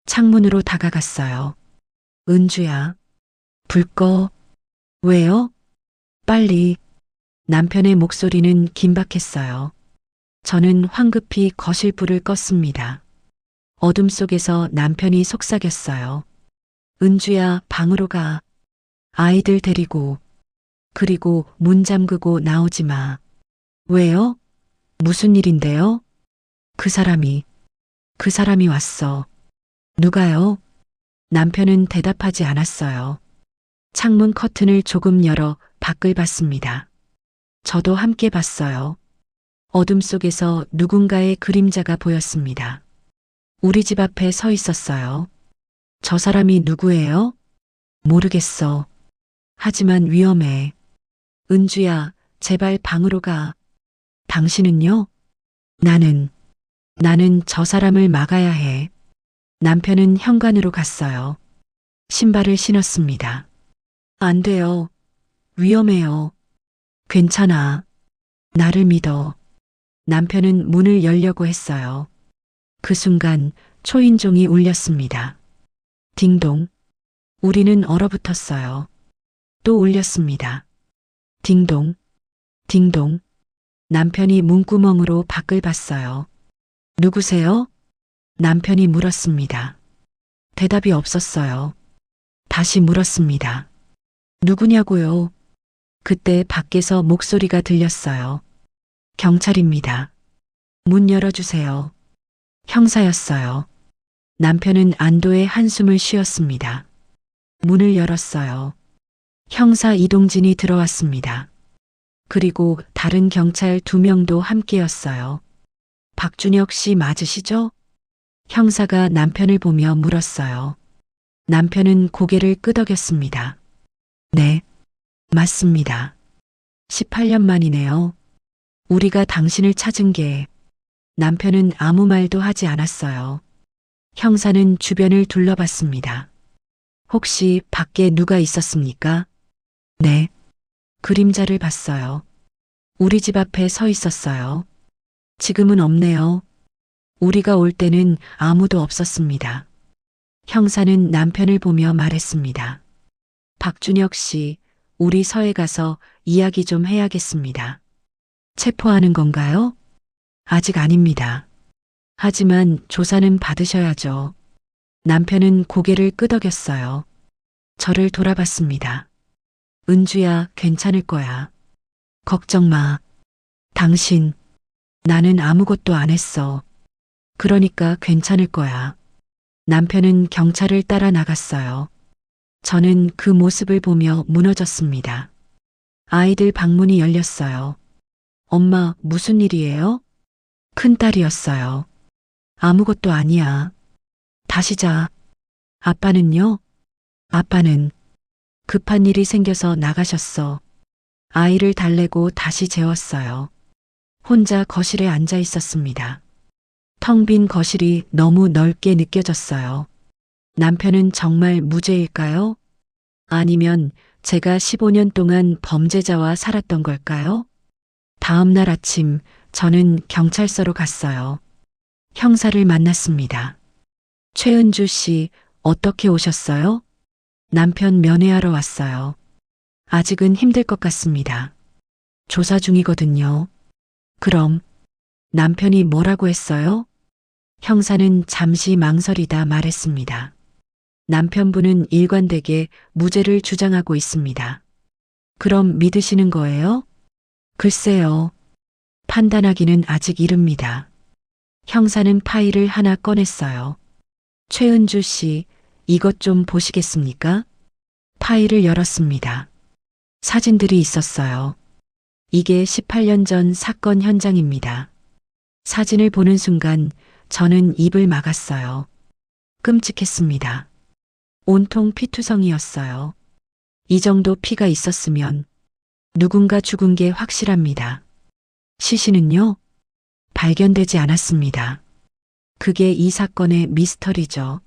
S1: 창문으로 다가갔어요. 은주야, 불 꺼. 왜요? 빨리. 남편의 목소리는 긴박했어요. 저는 황급히 거실 불을 껐습니다. 어둠 속에서 남편이 속삭였어요. 은주야, 방으로 가. 아이들 데리고. 그리고 문 잠그고 나오지 마. 왜요? 무슨 일인데요? 그 사람이 왔어. 누가요? 남편은 대답하지 않았어요. 창문 커튼을 조금 열어 밖을 봤습니다. 저도 함께 봤어요. 어둠 속에서 누군가의 그림자가 보였습니다. 우리 집 앞에 서 있었어요. 저 사람이 누구예요? 모르겠어. 하지만 위험해. 은주야, 제발 방으로 가. 당신은요? 나는 저 사람을 막아야 해. 남편은 현관으로 갔어요. 신발을 신었습니다. 안 돼요. 위험해요. 괜찮아. 나를 믿어. 남편은 문을 열려고 했어요. 그 순간 초인종이 울렸습니다. 딩동. 우리는 얼어붙었어요. 또 울렸습니다. 딩동. 딩동. 남편이 문구멍으로 밖을 봤어요. 누구세요? 남편이 물었습니다. 대답이 없었어요. 다시 물었습니다. 누구냐고요? 그때 밖에서 목소리가 들렸어요. 경찰입니다. 문 열어주세요. 형사였어요. 남편은 안도의 한숨을 쉬었습니다. 문을 열었어요. 형사 이동진이 들어왔습니다. 그리고 다른 경찰 2명도 함께였어요. 박준혁 씨 맞으시죠? 형사가 남편을 보며 물었어요. 남편은 고개를 끄덕였습니다. 네, 맞습니다. 18년 만이네요. 우리가 당신을 찾은 게. 남편은 아무 말도 하지 않았어요. 형사는 주변을 둘러봤습니다. 혹시 밖에 누가 있었습니까? 네. 그림자를 봤어요. 우리 집 앞에 서 있었어요. 지금은 없네요. 우리가 올 때는 아무도 없었습니다. 형사는 남편을 보며 말했습니다. 박준혁 씨, 우리 서에 가서 이야기 좀 해야겠습니다. 체포하는 건가요? 아직 아닙니다. 하지만 조사는 받으셔야죠. 남편은 고개를 끄덕였어요. 저를 돌아봤습니다. 은주야, 괜찮을 거야. 걱정 마. 당신, 나는 아무것도 안 했어. 그러니까 괜찮을 거야. 남편은 경찰을 따라 나갔어요. 저는 그 모습을 보며 무너졌습니다. 아이들 방문이 열렸어요. 엄마, 무슨 일이에요? 큰딸이었어요. 아무것도 아니야. 다시 자. 아빠는요? 아빠는 급한 일이 생겨서 나가셨어. 아이를 달래고 다시 재웠어요. 혼자 거실에 앉아 있었습니다. 텅 빈 거실이 너무 넓게 느껴졌어요. 남편은 정말 무죄일까요? 아니면 제가 15년 동안 범죄자와 살았던 걸까요? 다음 날 아침 저는 경찰서로 갔어요. 형사를 만났습니다. 최은주 씨, 어떻게 오셨어요? 남편 면회하러 왔어요. 아직은 힘들 것 같습니다. 조사 중이거든요. 그럼 남편이 뭐라고 했어요? 형사는 잠시 망설이다 말했습니다. 남편분은 일관되게 무죄를 주장하고 있습니다. 그럼 믿으시는 거예요? 글쎄요. 판단하기는 아직 이릅니다. 형사는 파일을 하나 꺼냈어요. 최은주 씨, 이것 좀 보시겠습니까? 파일을 열었습니다. 사진들이 있었어요. 이게 18년 전 사건 현장입니다. 사진을 보는 순간 저는 입을 막았어요. 끔찍했습니다. 온통 피투성이었어요. 이 정도 피가 있었으면 누군가 죽은 게 확실합니다. 시신은요? 발견되지 않았습니다. 그게 이 사건의 미스터리죠.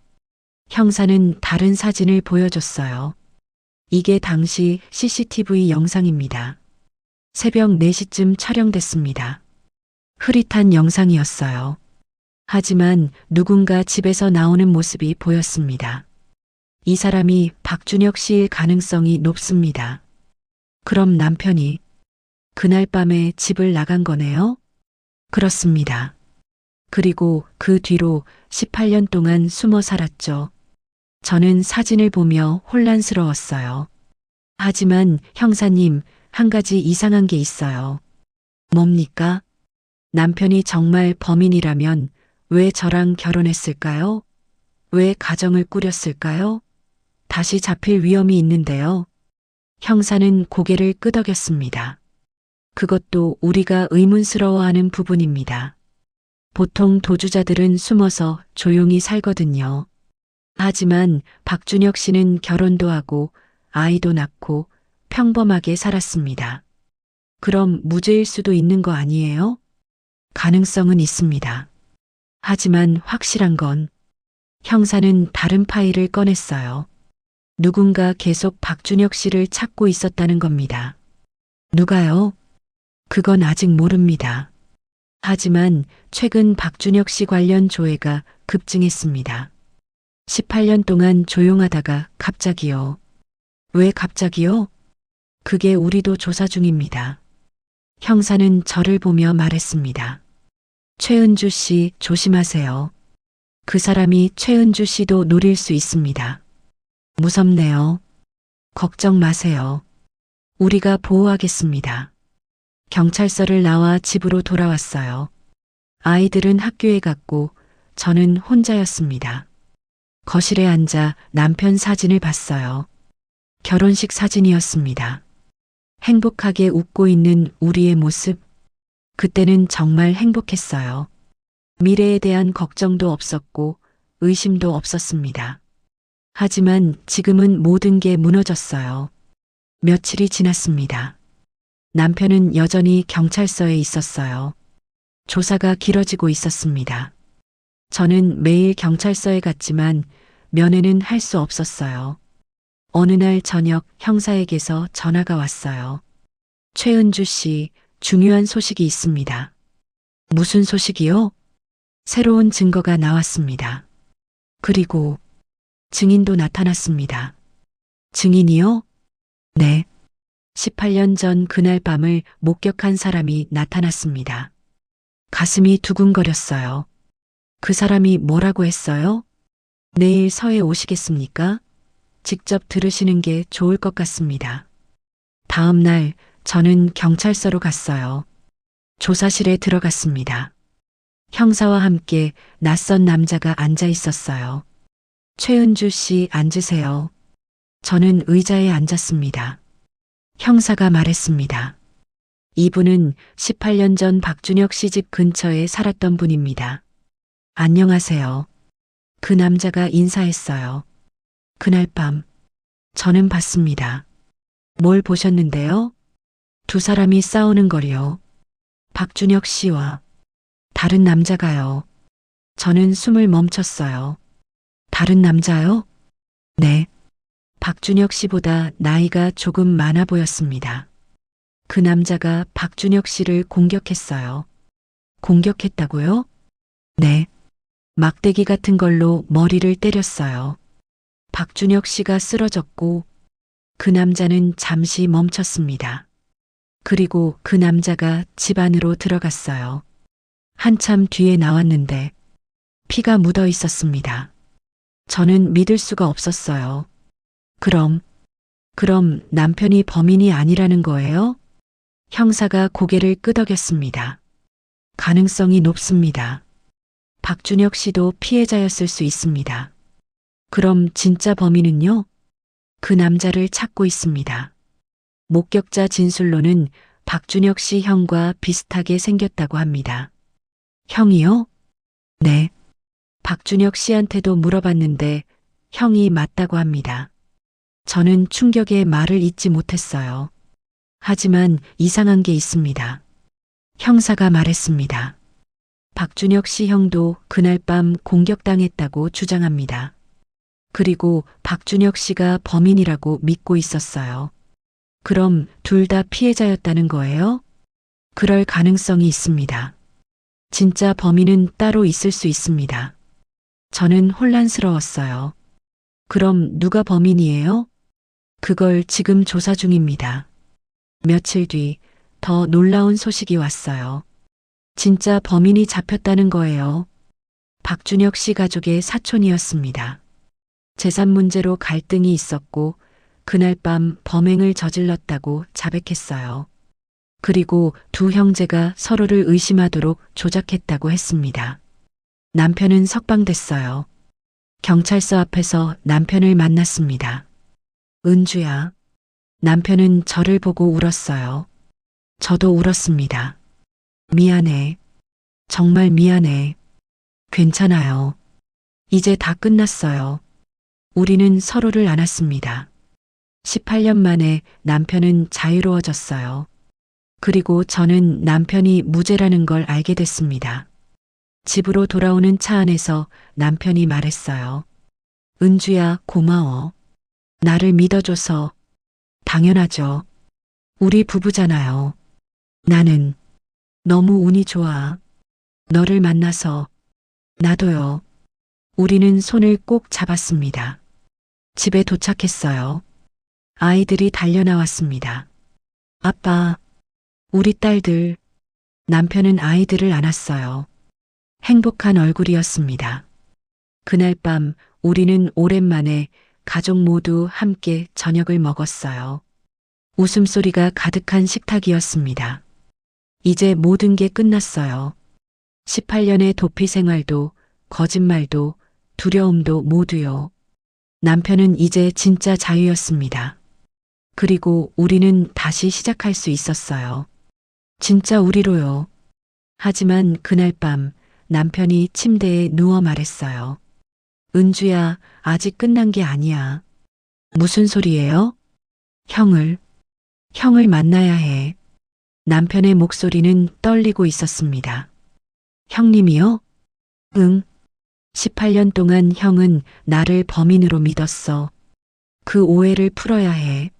S1: 형사는 다른 사진을 보여줬어요. 이게 당시 CCTV 영상입니다. 새벽 4시쯤 촬영됐습니다. 흐릿한 영상이었어요. 하지만 누군가 집에서 나오는 모습이 보였습니다. 이 사람이 박준혁 씨일 가능성이 높습니다. 그럼 남편이 그날 밤에 집을 나간 거네요? 그렇습니다. 그리고 그 뒤로 18년 동안 숨어 살았죠. 저는 사진을 보며 혼란스러웠어요. 하지만 형사님, 한 가지 이상한 게 있어요. 뭡니까? 남편이 정말 범인이라면 왜 저랑 결혼했을까요? 왜 가정을 꾸렸을까요? 다시 잡힐 위험이 있는데요. 형사는 고개를 끄덕였습니다. 그것도 우리가 의문스러워하는 부분입니다. 보통 도주자들은 숨어서 조용히 살거든요. 하지만 박준혁 씨는 결혼도 하고 아이도 낳고 평범하게 살았습니다. 그럼 무죄일 수도 있는 거 아니에요? 가능성은 있습니다. 하지만 확실한 건 형사는 다른 파일을 꺼냈어요. 누군가 계속 박준혁 씨를 찾고 있었다는 겁니다. 누가요? 그건 아직 모릅니다. 하지만 최근 박준혁 씨 관련 조회가 급증했습니다. 18년 동안 조용하다가 갑자기요. 왜 갑자기요? 그게 우리도 조사 중입니다. 형사는 저를 보며 말했습니다. 최은주 씨 조심하세요. 그 사람이 최은주 씨도 노릴 수 있습니다. 무섭네요. 걱정 마세요. 우리가 보호하겠습니다. 경찰서를 나와 집으로 돌아왔어요. 아이들은 학교에 갔고 저는 혼자였습니다. 거실에 앉아 남편 사진을 봤어요. 결혼식 사진이었습니다. 행복하게 웃고 있는 우리의 모습. 그때는 정말 행복했어요. 미래에 대한 걱정도 없었고 의심도 없었습니다. 하지만 지금은 모든 게 무너졌어요. 며칠이 지났습니다. 남편은 여전히 경찰서에 있었어요. 조사가 길어지고 있었습니다. 저는 매일 경찰서에 갔지만 면회는 할 수 없었어요. 어느 날 저녁 형사에게서 전화가 왔어요. 최은주 씨, 중요한 소식이 있습니다. 무슨 소식이요? 새로운 증거가 나왔습니다. 그리고 증인도 나타났습니다. 증인이요? 네. 18년 전 그날 밤을 목격한 사람이 나타났습니다. 가슴이 두근거렸어요. 그 사람이 뭐라고 했어요? 내일 서해 오시겠습니까? 직접 들으시는 게 좋을 것 같습니다. 다음 날 저는 경찰서로 갔어요. 조사실에 들어갔습니다. 형사와 함께 낯선 남자가 앉아 있었어요. 최은주 씨 앉으세요. 저는 의자에 앉았습니다. 형사가 말했습니다. 이분은 18년 전 박준혁 씨 집 근처에 살았던 분입니다. 안녕하세요. 그 남자가 인사했어요. 그날 밤 저는 봤습니다. 뭘 보셨는데요? 두 사람이 싸우는 걸요. 박준혁 씨와 다른 남자가요. 저는 숨을 멈췄어요. 다른 남자요? 네. 박준혁 씨보다 나이가 조금 많아 보였습니다. 그 남자가 박준혁 씨를 공격했어요. 공격했다고요? 네. 막대기 같은 걸로 머리를 때렸어요. 박준혁 씨가 쓰러졌고 그 남자는 잠시 멈췄습니다. 그리고 그 남자가 집 안으로 들어갔어요. 한참 뒤에 나왔는데 피가 묻어 있었습니다. 저는 믿을 수가 없었어요. 그럼 남편이 범인이 아니라는 거예요? 형사가 고개를 끄덕였습니다. 가능성이 높습니다. 박준혁 씨도 피해자였을 수 있습니다. 그럼 진짜 범인은요? 그 남자를 찾고 있습니다. 목격자 진술로는 박준혁 씨 형과 비슷하게 생겼다고 합니다. 형이요? 네. 박준혁 씨한테도 물어봤는데 형이 맞다고 합니다. 저는 충격에 말을 잇지 못했어요. 하지만 이상한 게 있습니다. 형사가 말했습니다. 박준혁 씨 형도 그날 밤 공격당했다고 주장합니다. 그리고 박준혁 씨가 범인이라고 믿고 있었어요. 그럼 둘 다 피해자였다는 거예요? 그럴 가능성이 있습니다. 진짜 범인은 따로 있을 수 있습니다. 저는 혼란스러웠어요. 그럼 누가 범인이에요? 그걸 지금 조사 중입니다. 며칠 뒤 더 놀라운 소식이 왔어요. 진짜 범인이 잡혔다는 거예요. 박준혁 씨 가족의 사촌이었습니다. 재산 문제로 갈등이 있었고 그날 밤 범행을 저질렀다고 자백했어요. 그리고 두 형제가 서로를 의심하도록 조작했다고 했습니다. 남편은 석방됐어요. 경찰서 앞에서 남편을 만났습니다. 은주야. 남편은 저를 보고 울었어요. 저도 울었습니다. 미안해. 정말 미안해. 괜찮아요. 이제 다 끝났어요. 우리는 서로를 안았습니다. 18년 만에 남편은 자유로워졌어요. 그리고 저는 남편이 무죄라는 걸 알게 됐습니다. 집으로 돌아오는 차 안에서 남편이 말했어요. 은주야, 고마워. 나를 믿어줘서. 당연하죠. 우리 부부잖아요. 나는 너무 운이 좋아. 너를 만나서. 나도요. 우리는 손을 꼭 잡았습니다. 집에 도착했어요. 아이들이 달려나왔습니다. 아빠, 우리 딸들. 남편은 아이들을 안았어요. 행복한 얼굴이었습니다. 그날 밤 우리는 오랜만에 가족 모두 함께 저녁을 먹었어요. 웃음소리가 가득한 식탁이었습니다. 이제 모든 게 끝났어요. 18년의 도피 생활도, 거짓말도, 두려움도 모두요. 남편은 이제 진짜 자유였습니다. 그리고 우리는 다시 시작할 수 있었어요. 진짜 우리로요. 하지만 그날 밤 남편이 침대에 누워 말했어요. 은주야, 아직 끝난 게 아니야. 무슨 소리예요? 형을 만나야 해. 남편의 목소리는 떨리고 있었습니다. 형님이요? 응. 18년 동안 형은 나를 범인으로 믿었어. 그 오해를 풀어야 해.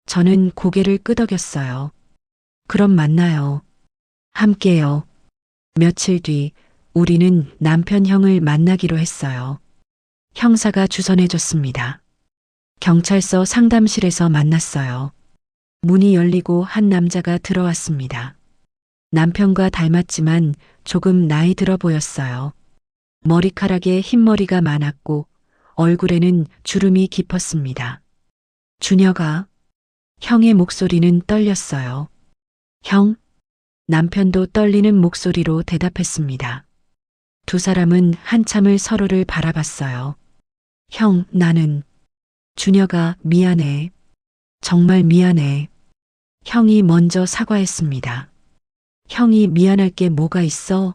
S1: 저는 고개를 끄덕였어요. 그럼 만나요. 함께요. 며칠 뒤 우리는 남편 형을 만나기로 했어요. 형사가 주선해줬습니다. 경찰서 상담실에서 만났어요. 문이 열리고 한 남자가 들어왔습니다. 남편과 닮았지만 조금 나이 들어 보였어요. 머리카락에 흰머리가 많았고 얼굴에는 주름이 깊었습니다. 준혁아, 형의 목소리는 떨렸어요. 형? 남편도 떨리는 목소리로 대답했습니다. 두 사람은 한참을 서로를 바라봤어요. 형, 나는. 준혁아, 미안해. 정말 미안해. 형이 먼저 사과했습니다. 형이 미안할 게 뭐가 있어?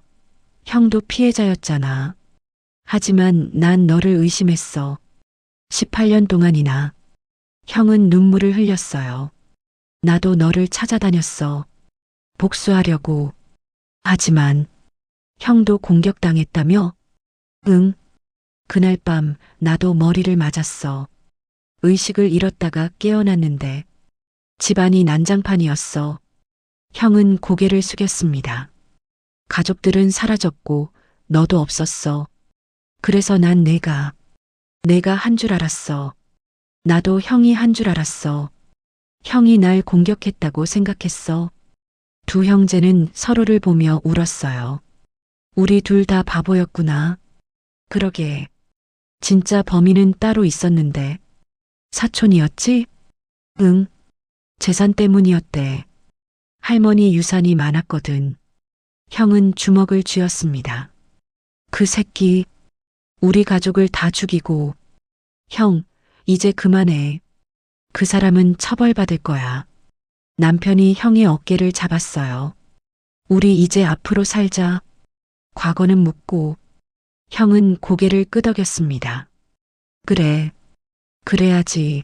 S1: 형도 피해자였잖아. 하지만 난 너를 의심했어. 18년 동안이나. 형은 눈물을 흘렸어요. 나도 너를 찾아다녔어. 복수하려고. 하지만 형도 공격당했다며? 응. 그날 밤 나도 머리를 맞았어. 의식을 잃었다가 깨어났는데 집안이 난장판이었어. 형은 고개를 숙였습니다. 가족들은 사라졌고 너도 없었어. 그래서 난 내가 한 줄 알았어. 나도 형이 한 줄 알았어. 형이 날 공격했다고 생각했어. 두 형제는 서로를 보며 울었어요. 우리 둘 다 바보였구나. 그러게. 진짜 범인은 따로 있었는데. 사촌이었지? 응. 재산 때문이었대. 할머니 유산이 많았거든. 형은 주먹을 쥐었습니다. 그 새끼, 우리 가족을 다 죽이고. 형, 이제 그만해. 그 사람은 처벌받을 거야. 남편이 형의 어깨를 잡았어요. 우리 이제 앞으로 살자. 과거는 묻고. 형은 고개를 끄덕였습니다. 그래. 그래야지.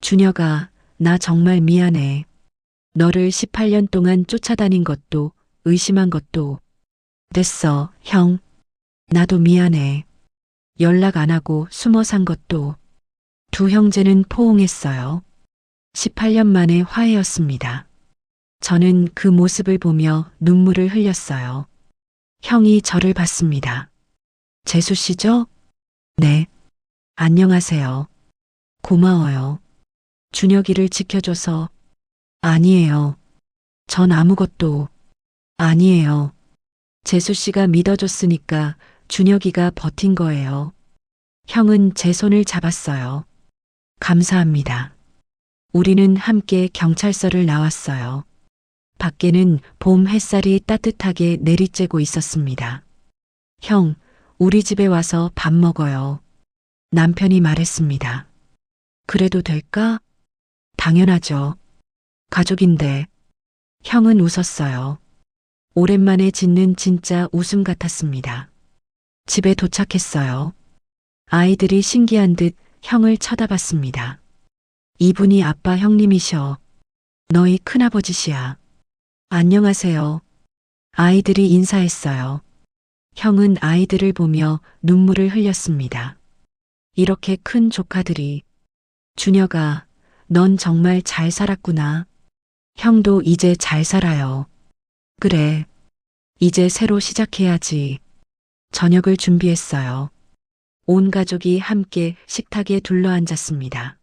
S1: 준혁아, 나 정말 미안해. 너를 18년 동안 쫓아다닌 것도, 의심한 것도. 됐어, 형. 나도 미안해. 연락 안 하고 숨어 산 것도. 두 형제는 포옹했어요. 18년 만에 화해였습니다. 저는 그 모습을 보며 눈물을 흘렸어요. 형이 저를 봤습니다. 재수 씨죠? 네. 안녕하세요. 고마워요. 준혁이를 지켜줘서. 아니에요. 전 아무것도. 아니에요. 재수 씨가 믿어줬으니까 준혁이가 버틴 거예요. 형은 제 손을 잡았어요. 감사합니다. 우리는 함께 경찰서를 나왔어요. 밖에는 봄 햇살이 따뜻하게 내리쬐고 있었습니다. 형, 우리 집에 와서 밥 먹어요. 남편이 말했습니다. 그래도 될까? 당연하죠. 가족인데. 형은 웃었어요. 오랜만에 짓는 진짜 웃음 같았습니다. 집에 도착했어요. 아이들이 신기한 듯 형을 쳐다봤습니다. 이분이 아빠 형님이셔. 너희 큰아버지시야. 안녕하세요. 아이들이 인사했어요. 형은 아이들을 보며 눈물을 흘렸습니다. 이렇게 큰 조카들이. 준혁아, 넌 정말 잘 살았구나. 형도 이제 잘 살아요. 그래. 이제 새로 시작해야지. 저녁을 준비했어요. 온 가족이 함께 식탁에 둘러앉았습니다.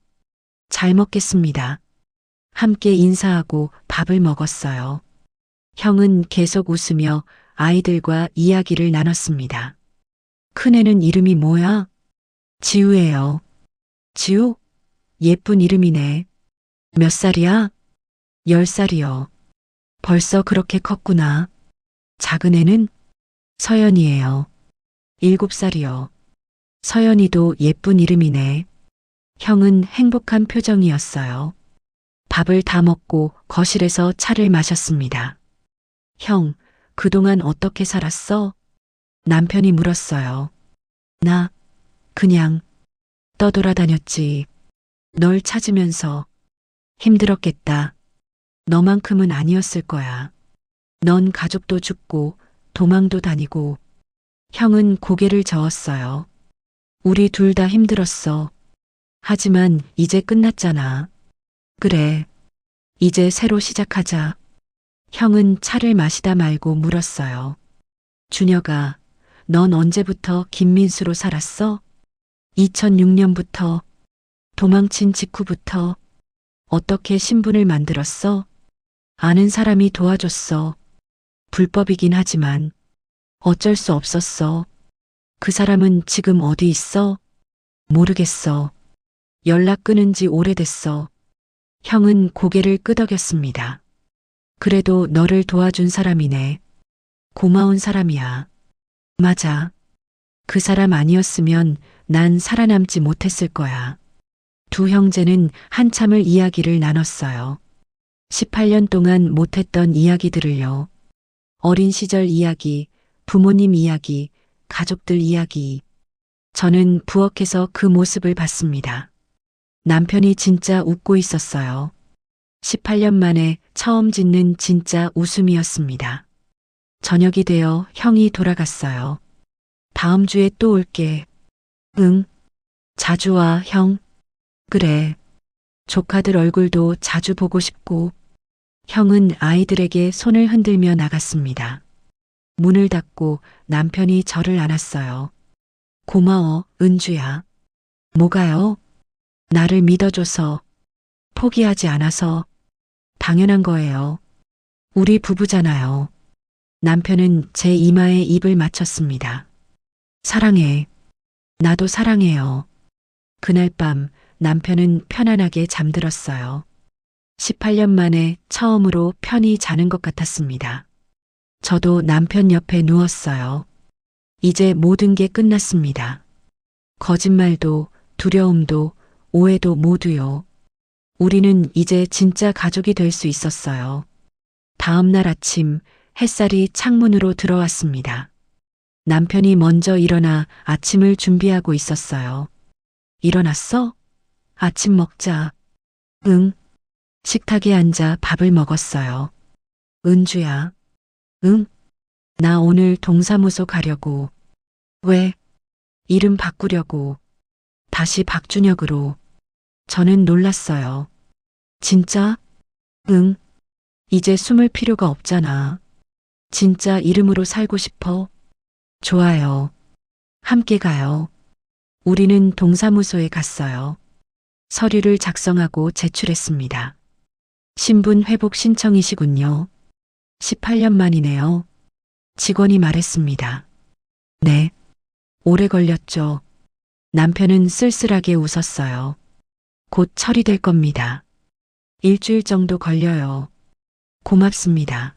S1: 잘 먹겠습니다. 함께 인사하고 밥을 먹었어요. 형은 계속 웃으며 아이들과 이야기를 나눴습니다. 큰애는 이름이 뭐야? 지우예요. 지우? 예쁜 이름이네. 몇 살이야? 10살이요. 벌써 그렇게 컸구나. 작은 애는 서연이에요. 7살이요. 서연이도 예쁜 이름이네. 형은 행복한 표정이었어요. 밥을 다 먹고 거실에서 차를 마셨습니다. 형, 그동안 어떻게 살았어? 남편이 물었어요. 나, 그냥 떠돌아다녔지. 널 찾으면서 힘들었겠다. 너만큼은 아니었을 거야. 넌 가족도 죽고 도망도 다니고. 형은 고개를 저었어요. 우리 둘 다 힘들었어. 하지만 이제 끝났잖아. 그래. 이제 새로 시작하자. 형은 차를 마시다 말고 물었어요. 준혁아, 넌 언제부터 김민수로 살았어? 2006년부터, 도망친 직후부터. 어떻게 신분을 만들었어? 아는 사람이 도와줬어. 불법이긴 하지만 어쩔 수 없었어. 그 사람은 지금 어디 있어? 모르겠어. 연락 끊은 지 오래됐어. 형은 고개를 끄덕였습니다. 그래도 너를 도와준 사람이네. 고마운 사람이야. 맞아. 그 사람 아니었으면 난 살아남지 못했을 거야. 두 형제는 한참을 이야기를 나눴어요. 18년 동안 못했던 이야기들을요. 어린 시절 이야기, 부모님 이야기, 가족들 이야기. 저는 부엌에서 그 모습을 봤습니다. 남편이 진짜 웃고 있었어요. 18년 만에 처음 짓는 진짜 웃음이었습니다. 저녁이 되어 형이 돌아갔어요. 다음 주에 또 올게. 응. 자주 와, 형. 그래. 조카들 얼굴도 자주 보고 싶고. 형은 아이들에게 손을 흔들며 나갔습니다. 문을 닫고 남편이 저를 안았어요. 고마워, 은주야. 뭐가요? 나를 믿어줘서, 포기하지 않아서, 당연한 거예요. 우리 부부잖아요. 남편은 제 이마에 입을 맞췄습니다. 사랑해. 나도 사랑해요. 그날 밤 남편은 편안하게 잠들었어요. 18년 만에 처음으로 편히 자는 것 같았습니다. 저도 남편 옆에 누웠어요. 이제 모든 게 끝났습니다. 거짓말도, 두려움도, 오해도 모두요. 우리는 이제 진짜 가족이 될 수 있었어요. 다음 날 아침 햇살이 창문으로 들어왔습니다. 남편이 먼저 일어나 아침을 준비하고 있었어요. 일어났어? 아침 먹자. 응. 식탁에 앉아 밥을 먹었어요. 은주야. 응? 나 오늘 동사무소 가려고. 왜? 이름 바꾸려고. 다시 박준혁으로. 저는 놀랐어요. 진짜? 응. 이제 숨을 필요가 없잖아. 진짜 이름으로 살고 싶어? 좋아요. 함께 가요. 우리는 동사무소에 갔어요. 서류를 작성하고 제출했습니다. 신분 회복 신청이시군요. 18년 만이네요. 직원이 말했습니다. 네. 오래 걸렸죠. 남편은 쓸쓸하게 웃었어요. 곧 처리될 겁니다. 일주일 정도 걸려요. 고맙습니다.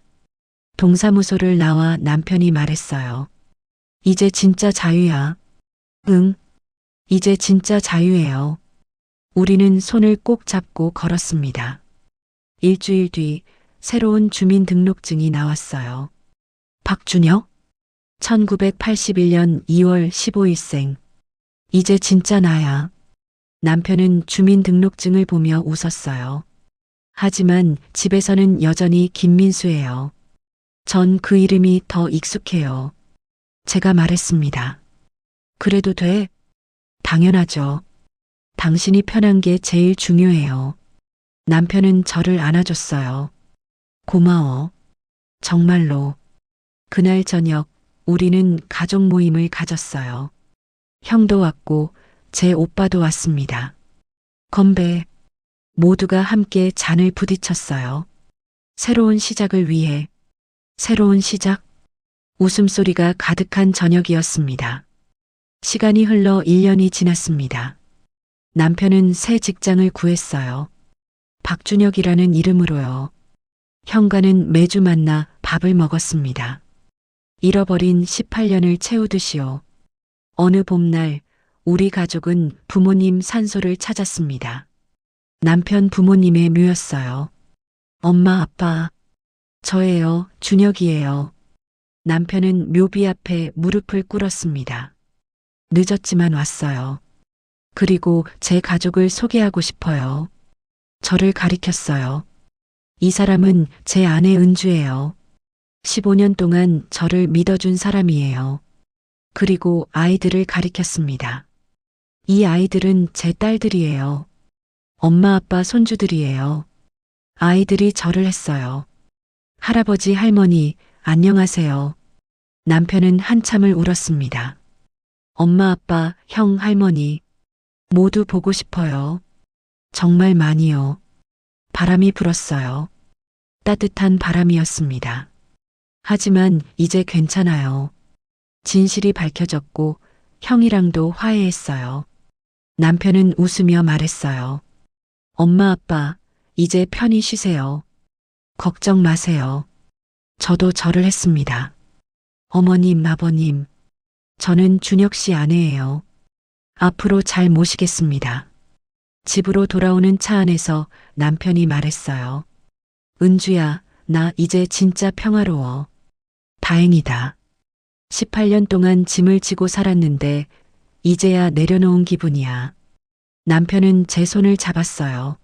S1: 동사무소를 나와 남편이 말했어요. 이제 진짜 자유야. 응. 이제 진짜 자유예요. 우리는 손을 꼭 잡고 걸었습니다. 일주일 뒤 새로운 주민등록증이 나왔어요. 박준혁? 1981년 2월 15일생. 이제 진짜 나야. 남편은 주민등록증을 보며 웃었어요. 하지만 집에서는 여전히 김민수예요. 전 그 이름이 더 익숙해요. 제가 말했습니다. 그래도 돼? 당연하죠. 당신이 편한 게 제일 중요해요. 남편은 저를 안아줬어요. 고마워. 정말로. 그날 저녁 우리는 가족 모임을 가졌어요. 형도 왔고 제 오빠도 왔습니다. 건배. 모두가 함께 잔을 부딪혔어요. 새로운 시작을 위해. 새로운 시작. 웃음소리가 가득한 저녁이었습니다. 시간이 흘러 1년이 지났습니다. 남편은 새 직장을 구했어요. 박준혁이라는 이름으로요. 형과는 매주 만나 밥을 먹었습니다. 잃어버린 18년을 채우듯이요. 어느 봄날 우리 가족은 부모님 산소를 찾았습니다. 남편 부모님의 묘였어요. 엄마, 아빠, 저예요, 준혁이에요. 남편은 묘비 앞에 무릎을 꿇었습니다. 늦었지만 왔어요. 그리고 제 가족을 소개하고 싶어요. 저를 가리켰어요. 이 사람은 제 아내 은주예요. 15년 동안 저를 믿어준 사람이에요. 그리고 아이들을 가리켰습니다. 이 아이들은 제 딸들이에요. 엄마, 아빠, 손주들이에요. 아이들이 절을 했어요. 할아버지, 할머니, 안녕하세요. 남편은 한참을 울었습니다. 엄마, 아빠, 형, 할머니, 모두 보고 싶어요. 정말 많이요. 바람이 불었어요. 따뜻한 바람이었습니다. 하지만 이제 괜찮아요. 진실이 밝혀졌고 형이랑도 화해했어요. 남편은 웃으며 말했어요. 엄마, 아빠, 이제 편히 쉬세요. 걱정 마세요. 저도 절을 했습니다. 어머님, 아버님, 저는 준혁 씨 아내예요. 앞으로 잘 모시겠습니다. 집으로 돌아오는 차 안에서 남편이 말했어요. 은주야, 나 이제 진짜 평화로워. 다행이다. 18년 동안 짐을 지고 살았는데 이제야 내려놓은 기분이야. 남편은 제 손을 잡았어요.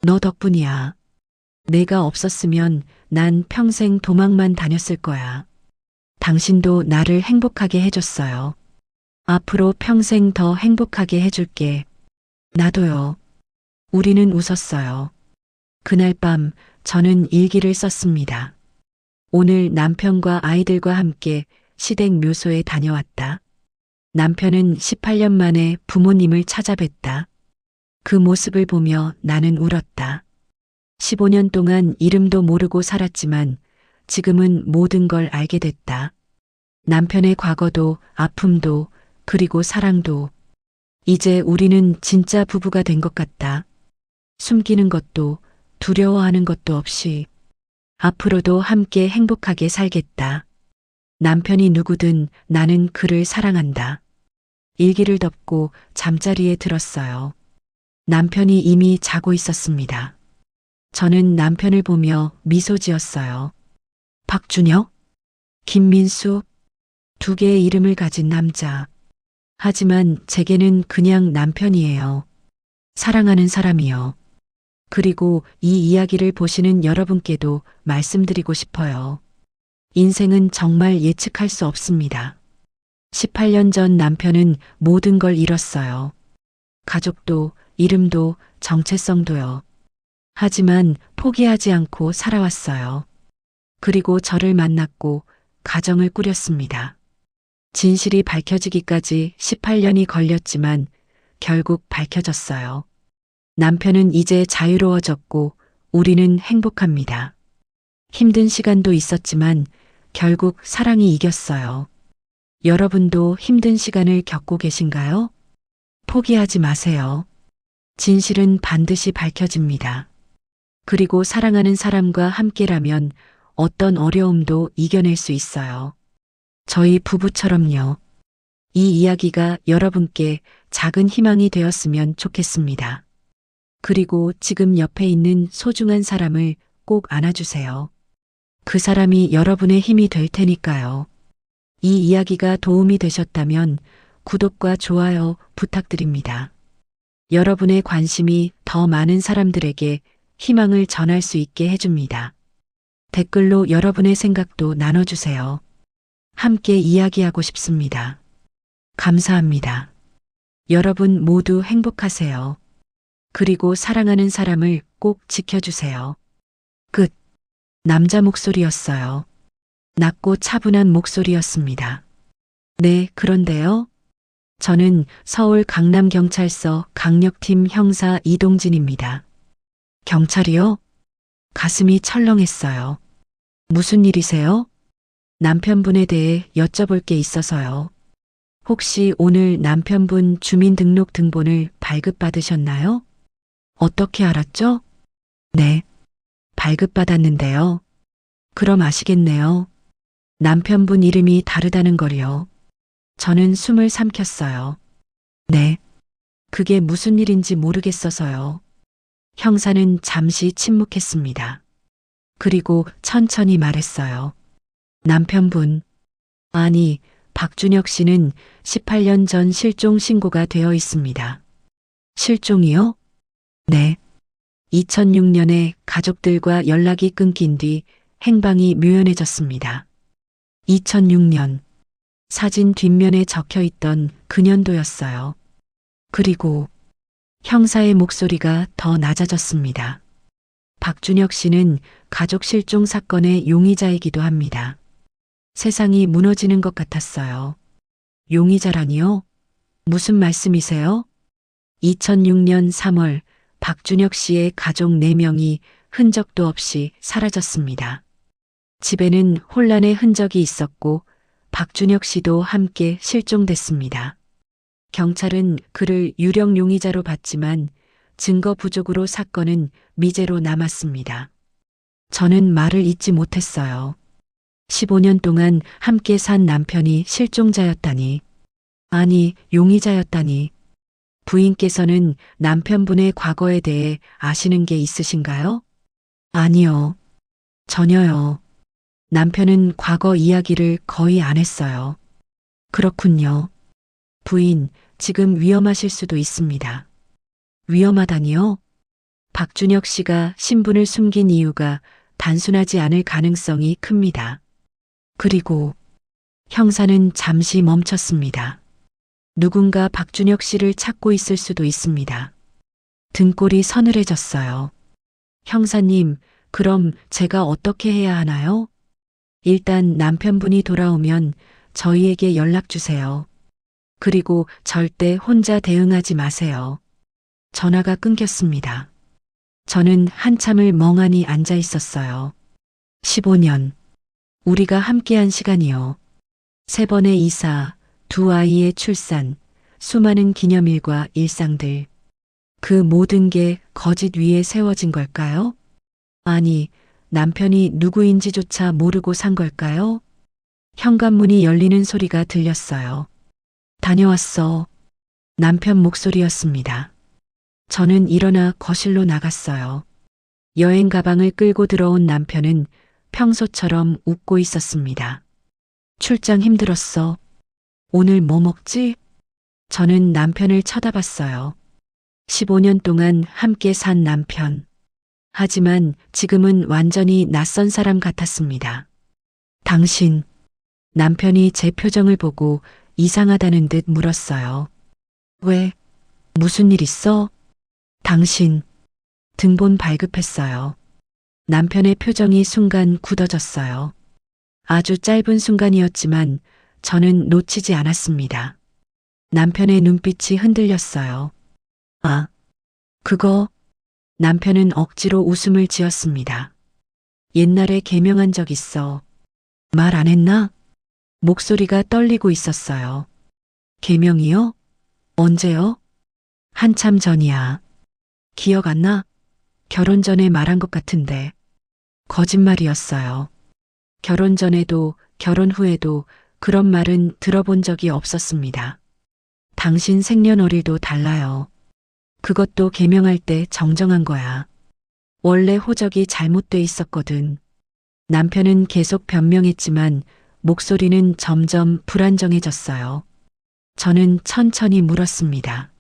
S1: 너 덕분이야. 내가 없었으면 난 평생 도망만 다녔을 거야. 당신도 나를 행복하게 해줬어요. 앞으로 평생 더 행복하게 해줄게. 나도요. 우리는 웃었어요. 그날 밤 저는 일기를 썼습니다. 오늘 남편과 아이들과 함께 시댁 묘소에 다녀왔다. 남편은 18년 만에 부모님을 찾아뵀다. 그 모습을 보며 나는 울었다. 15년 동안 이름도 모르고 살았지만 지금은 모든 걸 알게 됐다. 남편의 과거도 아픔도 그리고 사랑도. 이제 우리는 진짜 부부가 된 것 같다. 숨기는 것도 두려워하는 것도 없이 앞으로도 함께 행복하게 살겠다. 남편이 누구든 나는 그를 사랑한다. 일기를 덮고 잠자리에 들었어요. 남편이 이미 자고 있었습니다. 저는 남편을 보며 미소 지었어요. 박준혁? 김민수? 두 개의 이름을 가진 남자. 하지만 제게는 그냥 남편이에요. 사랑하는 사람이요. 그리고 이 이야기를 보시는 여러분께도 말씀드리고 싶어요. 인생은 정말 예측할 수 없습니다. 18년 전 남편은 모든 걸 잃었어요. 가족도, 이름도, 정체성도요. 하지만 포기하지 않고 살아왔어요. 그리고 저를 만났고 가정을 꾸렸습니다. 진실이 밝혀지기까지 18년이 걸렸지만 결국 밝혀졌어요. 남편은 이제 자유로워졌고 우리는 행복합니다. 힘든 시간도 있었지만 결국 사랑이 이겼어요. 여러분도 힘든 시간을 겪고 계신가요? 포기하지 마세요. 진실은 반드시 밝혀집니다. 그리고 사랑하는 사람과 함께라면 어떤 어려움도 이겨낼 수 있어요. 저희 부부처럼요. 이 이야기가 여러분께 작은 희망이 되었으면 좋겠습니다. 그리고 지금 옆에 있는 소중한 사람을 꼭 안아주세요. 그 사람이 여러분의 힘이 될 테니까요. 이 이야기가 도움이 되셨다면 구독과 좋아요 부탁드립니다. 여러분의 관심이 더 많은 사람들에게 희망을 전할 수 있게 해줍니다. 댓글로 여러분의 생각도 나눠주세요. 함께 이야기하고 싶습니다. 감사합니다. 여러분 모두 행복하세요. 그리고 사랑하는 사람을 꼭 지켜주세요. 끝. 남자 목소리였어요. 낮고 차분한 목소리였습니다. 네, 그런데요. 저는 서울 강남경찰서 강력팀 형사 이동진입니다. 경찰이요? 가슴이 철렁했어요. 무슨 일이세요? 남편분에 대해 여쭤볼 게 있어서요. 혹시 오늘 남편분 주민등록등본을 발급받으셨나요? 어떻게 알았죠? 네, 발급받았는데요. 그럼 아시겠네요. 남편분 이름이 다르다는 걸요. 저는 숨을 삼켰어요. 네, 그게 무슨 일인지 모르겠어서요. 형사는 잠시 침묵했습니다. 그리고 천천히 말했어요. 남편분, 아니, 박준혁 씨는 18년 전 실종 신고가 되어 있습니다. 실종이요? 네. 2006년에 가족들과 연락이 끊긴 뒤 행방이 묘연해졌습니다. 2006년 사진 뒷면에 적혀 있던 그 년도였어요. 그리고 형사의 목소리가 더 낮아졌습니다. 박준혁 씨는 가족 실종 사건의 용의자이기도 합니다. 세상이 무너지는 것 같았어요. 용의자라니요? 무슨 말씀이세요? 2006년 3월 박준혁 씨의 가족 4명이 흔적도 없이 사라졌습니다. 집에는 혼란의 흔적이 있었고 박준혁 씨도 함께 실종됐습니다. 경찰은 그를 유력 용의자로 봤지만 증거 부족으로 사건은 미제로 남았습니다. 저는 말을 잇지 못했어요. 15년 동안 함께 산 남편이 실종자였다니. 아니, 용의자였다니. 부인께서는 남편분의 과거에 대해 아시는 게 있으신가요? 아니요. 전혀요. 남편은 과거 이야기를 거의 안 했어요. 그렇군요. 부인, 지금 위험하실 수도 있습니다. 위험하다니요? 박준혁 씨가 신분을 숨긴 이유가 단순하지 않을 가능성이 큽니다. 그리고 형사는 잠시 멈췄습니다. 누군가 박준혁 씨를 찾고 있을 수도 있습니다. 등골이 서늘해졌어요. 형사님, 그럼 제가 어떻게 해야 하나요? 일단 남편분이 돌아오면 저희에게 연락 주세요. 그리고 절대 혼자 대응하지 마세요. 전화가 끊겼습니다. 저는 한참을 멍하니 앉아 있었어요. 15년. 우리가 함께한 시간이요. 3번의 이사, 2 아이의 출산, 수많은 기념일과 일상들. 그 모든 게 거짓 위에 세워진 걸까요? 아니, 남편이 누구인지조차 모르고 산 걸까요? 현관문이 열리는 소리가 들렸어요. 다녀왔어. 남편 목소리였습니다. 저는 일어나 거실로 나갔어요. 여행 가방을 끌고 들어온 남편은 평소처럼 웃고 있었습니다. 출장 힘들었어. 오늘 뭐 먹지? 저는 남편을 쳐다봤어요. 15년 동안 함께 산 남편. 하지만 지금은 완전히 낯선 사람 같았습니다. 당신, 남편이 제 표정을 보고 이상하다는 듯 물었어요. 왜? 무슨 일 있어? 당신, 등본 발급했어요. 남편의 표정이 순간 굳어졌어요. 아주 짧은 순간이었지만 저는 놓치지 않았습니다. 남편의 눈빛이 흔들렸어요. 아, 그거. 남편은 억지로 웃음을 지었습니다. 옛날에 개명한 적 있어. 말 안 했나? 목소리가 떨리고 있었어요. 개명이요? 언제요? 한참 전이야. 기억 안 나? 결혼 전에 말한 것 같은데. 거짓말이었어요. 결혼 전에도 결혼 후에도 그런 말은 들어본 적이 없었습니다. 당신 생년월일도 달라요. 그것도 개명할 때 정정한 거야. 원래 호적이 잘못돼 있었거든. 남편은 계속 변명했지만 목소리는 점점 불안정해졌어요. 저는 천천히 물었습니다.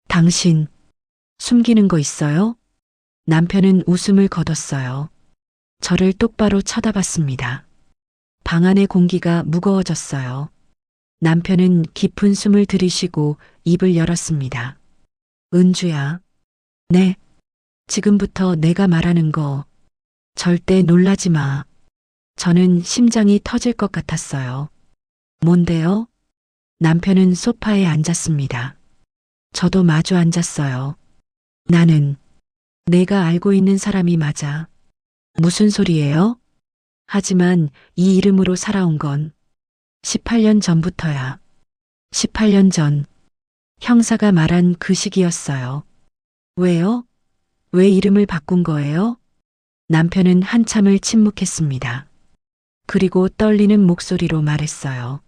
S1: 당신, 숨기는 거 있어요? 남편은 웃음을 거뒀어요. 저를 똑바로 쳐다봤습니다. 방 안의 공기가 무거워졌어요. 남편은 깊은 숨을 들이쉬고 입을 열었습니다. 은주야. 네. 지금부터 내가 말하는 거 절대 놀라지 마. 저는 심장이 터질 것 같았어요. 뭔데요? 남편은 소파에 앉았습니다. 저도 마주 앉았어요. 나는 내가 알고 있는 사람이 맞아. 무슨 소리예요? 하지만 이 이름으로 살아온 건 18년 전부터야. 18년 전 형사가 말한 그 시기였어요. 왜요? 왜 이름을 바꾼 거예요? 남편은 한참을 침묵했습니다. 그리고 떨리는 목소리로 말했어요.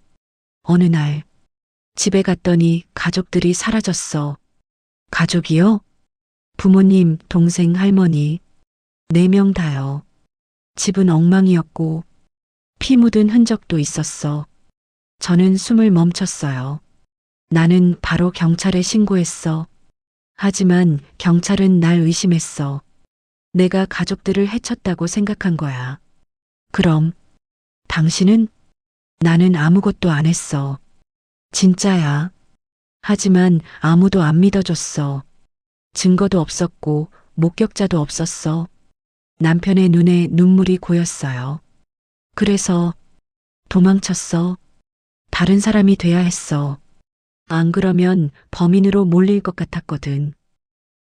S1: 어느 날 집에 갔더니 가족들이 사라졌어. 가족이요? 부모님, 동생, 할머니, 4명 다요. 집은 엉망이었고 피 묻은 흔적도 있었어. 저는 숨을 멈췄어요. 나는 바로 경찰에 신고했어. 하지만 경찰은 날 의심했어. 내가 가족들을 해쳤다고 생각한 거야. 그럼 당신은? 나는 아무것도 안 했어. 진짜야. 하지만 아무도 안 믿어줬어. 증거도 없었고 목격자도 없었어. 남편의 눈에 눈물이 고였어요. 그래서 도망쳤어. 다른 사람이 돼야 했어. 안 그러면 범인으로 몰릴 것 같았거든.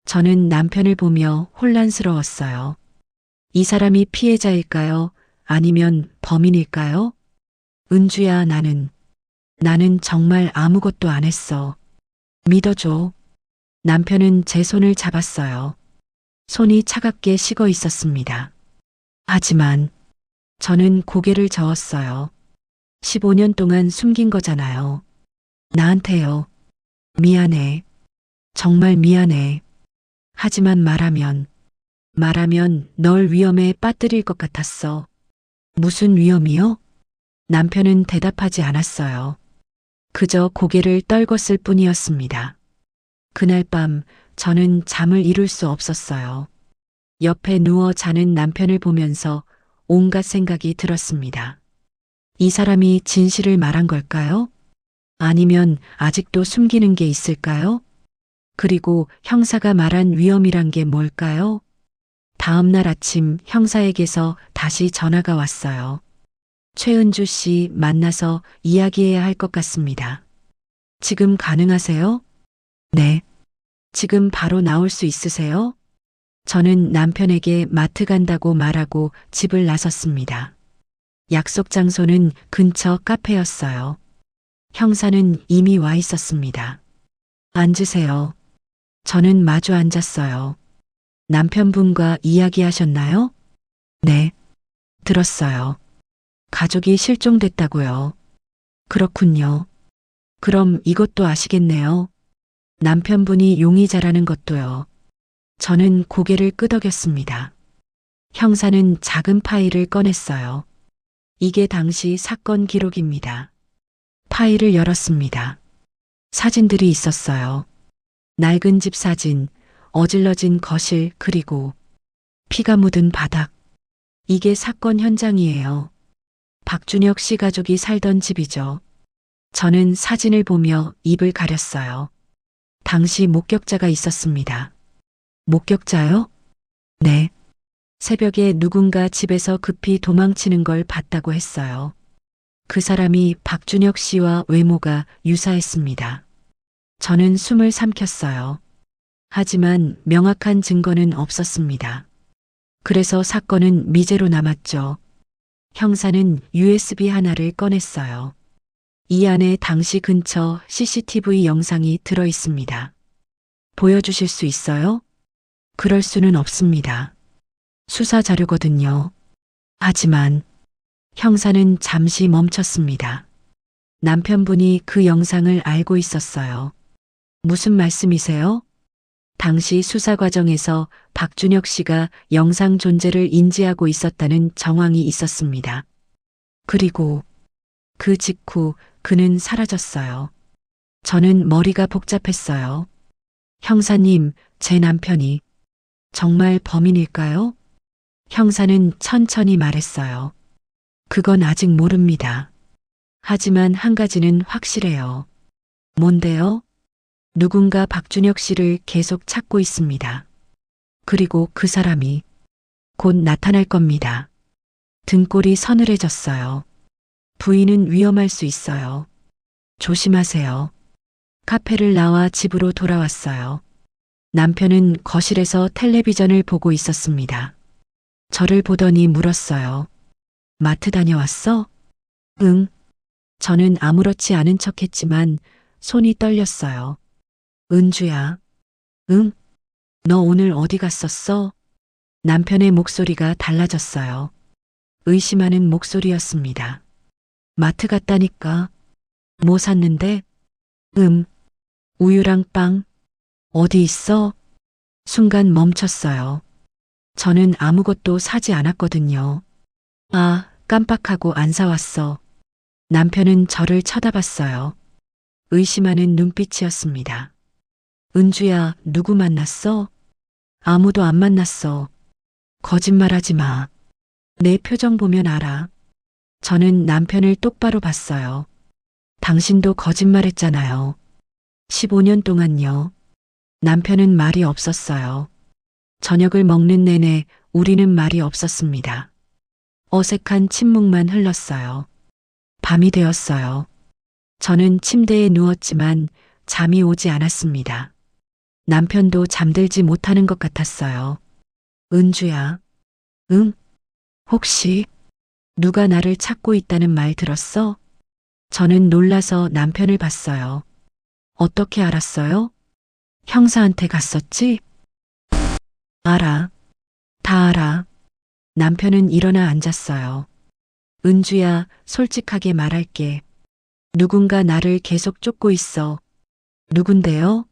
S1: 저는 남편을 보며 혼란스러웠어요. 이 사람이 피해자일까요? 아니면 범인일까요? 은주야, 나는 정말 아무것도 안 했어. 믿어줘. 남편은 제 손을 잡았어요. 손이 차갑게 식어 있었습니다. 하지만 저는 고개를 저었어요. 15년 동안 숨긴 거잖아요. 나한테요. 미안해. 정말 미안해. 하지만 말하면 널 위험에 빠뜨릴 것 같았어. 무슨 위험이요? 남편은 대답하지 않았어요. 그저 고개를 떨궜을 뿐이었습니다. 그날 밤 저는 잠을 이룰 수 없었어요. 옆에 누워 자는 남편을 보면서 온갖 생각이 들었습니다. 이 사람이 진실을 말한 걸까요? 아니면 아직도 숨기는 게 있을까요? 그리고 형사가 말한 위험이란 게 뭘까요? 다음 날 아침 형사에게서 다시 전화가 왔어요. 최은주 씨 만나서 이야기해야 할 것 같습니다. 지금 가능하세요? 네. 지금 바로 나올 수 있으세요? 저는 남편에게 마트 간다고 말하고 집을 나섰습니다. 약속 장소는 근처 카페였어요. 형사는 이미 와 있었습니다. 앉으세요. 저는 마주 앉았어요. 남편분과 이야기하셨나요? 네. 들었어요. 가족이 실종됐다고요. 그렇군요. 그럼 이것도 아시겠네요. 남편분이 용의자라는 것도요. 저는 고개를 끄덕였습니다. 형사는 작은 파일을 꺼냈어요. 이게 당시 사건 기록입니다. 파일을 열었습니다. 사진들이 있었어요. 낡은 집 사진, 어질러진 거실, 그리고 피가 묻은 바닥. 이게 사건 현장이에요. 박준혁 씨 가족이 살던 집이죠. 저는 사진을 보며 입을 가렸어요. 당시 목격자가 있었습니다. 목격자요? 네. 새벽에 누군가 집에서 급히 도망치는 걸 봤다고 했어요. 그 사람이 박준혁 씨와 외모가 유사했습니다. 저는 숨을 삼켰어요. 하지만 명확한 증거는 없었습니다. 그래서 사건은 미제로 남았죠. 형사는 USB 하나를 꺼냈어요. 이 안에 당시 근처 CCTV 영상이 들어 있습니다. 보여주실 수 있어요? 그럴 수는 없습니다. 수사 자료거든요. 하지만 형사는 잠시 멈췄습니다. 남편분이 그 영상을 알고 있었어요. 무슨 말씀이세요? 당시 수사 과정에서 박준혁 씨가 영상 존재를 인지하고 있었다는 정황이 있었습니다. 그리고 그 직후 그는 사라졌어요. 저는 머리가 복잡했어요. 형사님, 제 남편이 정말 범인일까요? 형사는 천천히 말했어요. 그건 아직 모릅니다. 하지만 한 가지는 확실해요. 뭔데요? 누군가 박준혁 씨를 계속 찾고 있습니다. 그리고 그 사람이 곧 나타날 겁니다. 등골이 서늘해졌어요. 부인은 위험할 수 있어요. 조심하세요. 카페를 나와 집으로 돌아왔어요. 남편은 거실에서 텔레비전을 보고 있었습니다. 저를 보더니 물었어요. 마트 다녀왔어? 응. 저는 아무렇지 않은 척했지만 손이 떨렸어요. 은주야. 응? 너 오늘 어디 갔었어? 남편의 목소리가 달라졌어요. 의심하는 목소리였습니다. 마트 갔다니까. 뭐 샀는데? 우유랑 빵. 어디 있어? 순간 멈췄어요. 저는 아무것도 사지 않았거든요. 아, 깜빡하고 안 사왔어. 남편은 저를 쳐다봤어요. 의심하는 눈빛이었습니다. 은주야, 누구 만났어? 아무도 안 만났어. 거짓말하지 마. 내 표정 보면 알아. 저는 남편을 똑바로 봤어요. 당신도 거짓말했잖아요. 15년 동안요. 남편은 말이 없었어요. 저녁을 먹는 내내 우리는 말이 없었습니다. 어색한 침묵만 흘렀어요. 밤이 되었어요. 저는 침대에 누웠지만 잠이 오지 않았습니다. 남편도 잠들지 못하는 것 같았어요. 은주야. 응? 혹시 누가 나를 찾고 있다는 말 들었어? 저는 놀라서 남편을 봤어요. 어떻게 알았어요? 형사한테 갔었지? 알아. 다 알아. 남편은 일어나 앉았어요. 은주야, 솔직하게 말할게. 누군가 나를 계속 쫓고 있어. 누군데요?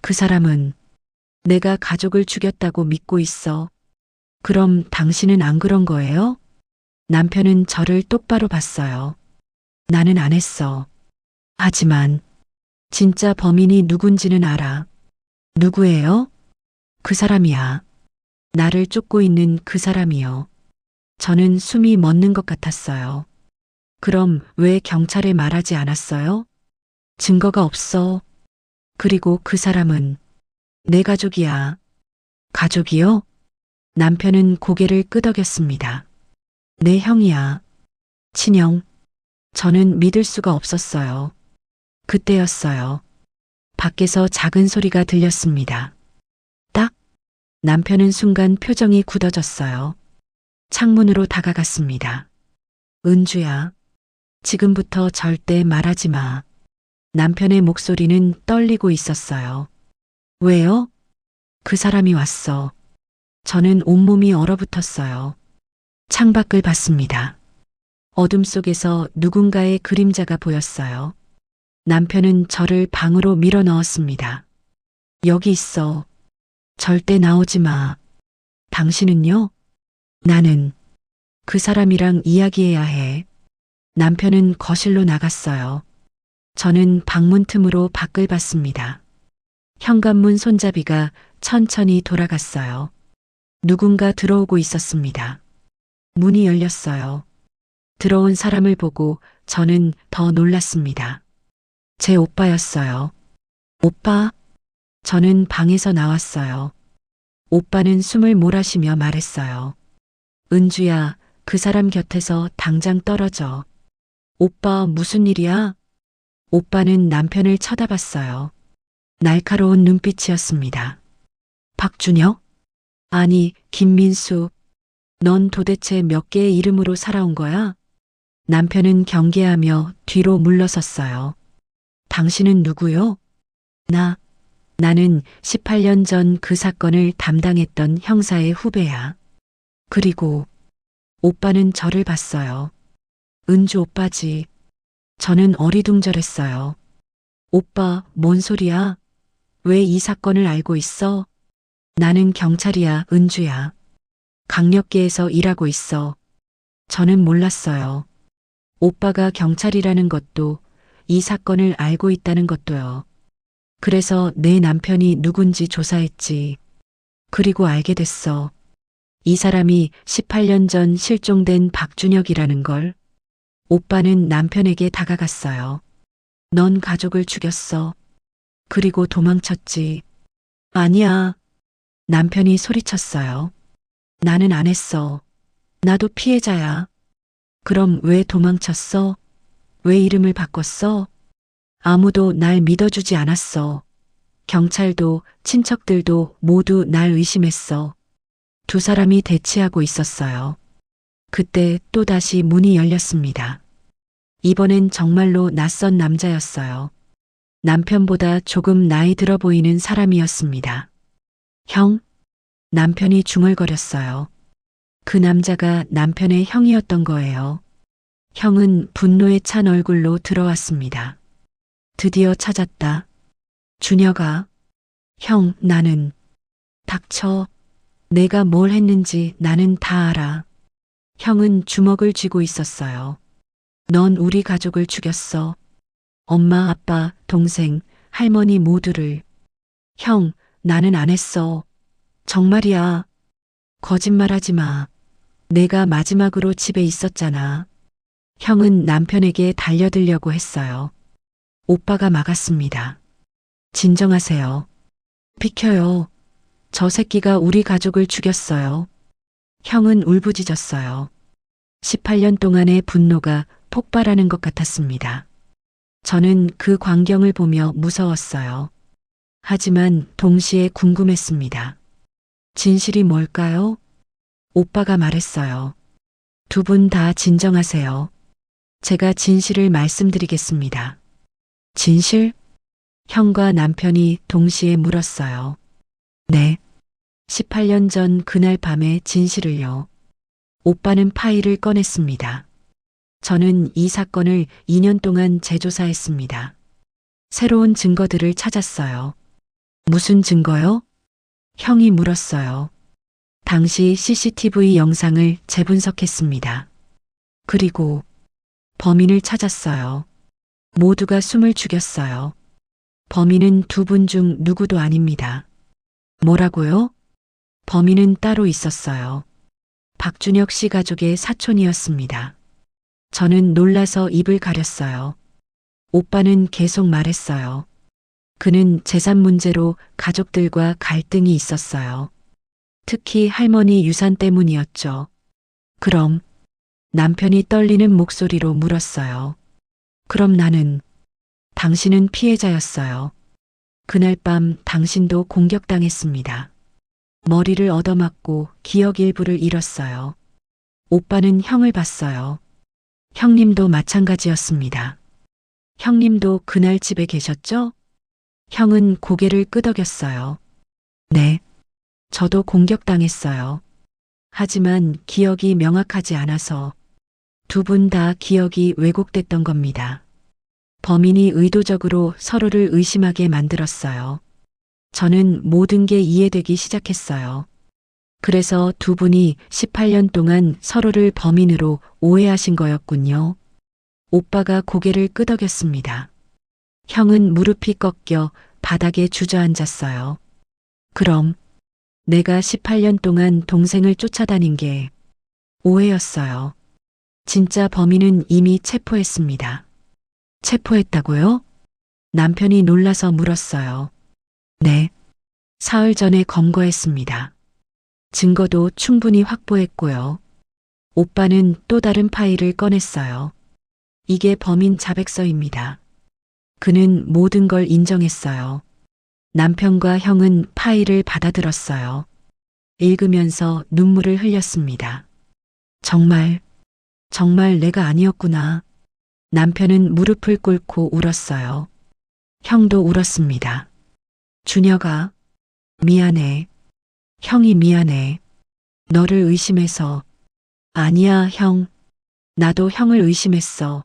S1: 그 사람은 내가 가족을 죽였다고 믿고 있어. 그럼 당신은 안 그런 거예요? 남편은 저를 똑바로 봤어요. 나는 안 했어. 하지만 진짜 범인이 누군지는 알아. 누구예요? 그 사람이야. 나를 쫓고 있는 그 사람이요. 저는 숨이 멎는 것 같았어요. 그럼 왜 경찰에 말하지 않았어요? 증거가 없어. 그리고 그 사람은 내 가족이야. 가족이요? 남편은 고개를 끄덕였습니다. 내 형이야. 친형. 저는 믿을 수가 없었어요. 그때였어요. 밖에서 작은 소리가 들렸습니다. 딱. 남편은 순간 표정이 굳어졌어요. 창문으로 다가갔습니다. 은주야. 지금부터 절대 말하지 마. 남편의 목소리는 떨리고 있었어요. 왜요? 그 사람이 왔어. 저는 온몸이 얼어붙었어요. 창밖을 봤습니다. 어둠 속에서 누군가의 그림자가 보였어요. 남편은 저를 방으로 밀어 넣었습니다. 여기 있어. 절대 나오지 마. 당신은요? 나는 그 사람이랑 이야기해야 해. 남편은 거실로 나갔어요. 저는 방문 틈으로 밖을 봤습니다. 현관문 손잡이가 천천히 돌아갔어요. 누군가 들어오고 있었습니다. 문이 열렸어요. 들어온 사람을 보고 저는 더 놀랐습니다. 제 오빠였어요. 오빠? 저는 방에서 나왔어요. 오빠는 숨을 몰아쉬며 말했어요. 은주야, 그 사람 곁에서 당장 떨어져. 오빠, 무슨 일이야? 오빠는 남편을 쳐다봤어요. 날카로운 눈빛이었습니다. 박준혁? 아니, 김민수. 넌 도대체 몇 개의 이름으로 살아온 거야? 남편은 경계하며 뒤로 물러섰어요. 당신은 누구요? 나는 18년 전 그 사건을 담당했던 형사의 후배야. 그리고 오빠는 저를 봤어요. 은주 오빠지. 저는 어리둥절했어요. 오빠, 뭔 소리야? 왜 이 사건을 알고 있어? 나는 경찰이야, 은주야. 강력계에서 일하고 있어. 저는 몰랐어요. 오빠가 경찰이라는 것도 이 사건을 알고 있다는 것도요. 그래서 내 남편이 누군지 조사했지. 그리고 알게 됐어. 이 사람이 18년 전 실종된 박준혁이라는 걸. 오빠는 남편에게 다가갔어요. 넌 가족을 죽였어. 그리고 도망쳤지. 아니야. 남편이 소리쳤어요. 나는 안 했어. 나도 피해자야. 그럼 왜 도망쳤어? 왜 이름을 바꿨어? 아무도 날 믿어주지 않았어. 경찰도 친척들도 모두 날 의심했어. 두 사람이 대치하고 있었어요. 그때 또다시 문이 열렸습니다. 이번엔 정말로 낯선 남자였어요. 남편보다 조금 나이 들어 보이는 사람이었습니다. 형? 남편이 중얼거렸어요. 그 남자가 남편의 형이었던 거예요. 형은 분노에 찬 얼굴로 들어왔습니다. 드디어 찾았다. 준혁아. 형, 나는. 닥쳐. 내가 뭘 했는지 나는 다 알아. 형은 주먹을 쥐고 있었어요. 넌 우리 가족을 죽였어. 엄마, 아빠, 동생, 할머니 모두를. 형, 나는 안 했어. 정말이야. 거짓말하지 마. 내가 마지막으로 집에 있었잖아. 형은 남편에게 달려들려고 했어요. 오빠가 막았습니다. 진정하세요. 비켜요. 저 새끼가 우리 가족을 죽였어요. 형은 울부짖었어요. 18년 동안의 분노가 폭발하는 것 같았습니다. 저는 그 광경을 보며 무서웠어요. 하지만 동시에 궁금했습니다. 진실이 뭘까요? 오빠가 말했어요. 두 분 다 진정하세요. 제가 진실을 말씀드리겠습니다. 진실? 형과 남편이 동시에 물었어요. 네. 18년 전 그날 밤의 진실을요. 오빠는 파일을 꺼냈습니다. 저는 이 사건을 2년 동안 재조사했습니다. 새로운 증거들을 찾았어요. 무슨 증거요? 형이 물었어요. 당시 CCTV 영상을 재분석했습니다. 그리고 범인을 찾았어요. 모두가 숨을 죽였어요. 범인은 두 분 중 누구도 아닙니다. 뭐라고요? 범인은 따로 있었어요. 박준혁 씨 가족의 사촌이었습니다. 저는 놀라서 입을 가렸어요. 오빠는 계속 말했어요. 그는 재산 문제로 가족들과 갈등이 있었어요. 특히 할머니 유산 때문이었죠. 그럼 남편이 떨리는 목소리로 물었어요. 그럼 나는, 당신은 피해자였어요. 그날 밤 당신도 공격당했습니다. 머리를 얻어맞고 기억 일부를 잃었어요. 오빠는 형을 봤어요. 형님도 마찬가지였습니다. 형님도 그날 집에 계셨죠? 형은 고개를 끄덕였어요. 네. 저도 공격당했어요. 하지만 기억이 명확하지 않아서 두 분 다 기억이 왜곡됐던 겁니다. 범인이 의도적으로 서로를 의심하게 만들었어요. 저는 모든 게 이해되기 시작했어요. 그래서 두 분이 18년 동안 서로를 범인으로 오해하신 거였군요. 오빠가 고개를 끄덕였습니다. 형은 무릎이 꺾여 바닥에 주저앉았어요. 그럼 내가 18년 동안 동생을 쫓아다닌 게 오해였어요. 진짜 범인은 이미 체포했습니다. 체포했다고요? 남편이 놀라서 물었어요. 네. 사흘 전에 검거했습니다. 증거도 충분히 확보했고요. 오빠는 또 다른 파일을 꺼냈어요. 이게 범인 자백서입니다. 그는 모든 걸 인정했어요. 남편과 형은 파일을 받아들었어요. 읽으면서 눈물을 흘렸습니다. 정말 내가 아니었구나. 남편은 무릎을 꿇고 울었어요. 형도 울었습니다. 준혁아, 미안해. 형이 미안해. 너를 의심해서. 아니야, 형. 나도 형을 의심했어.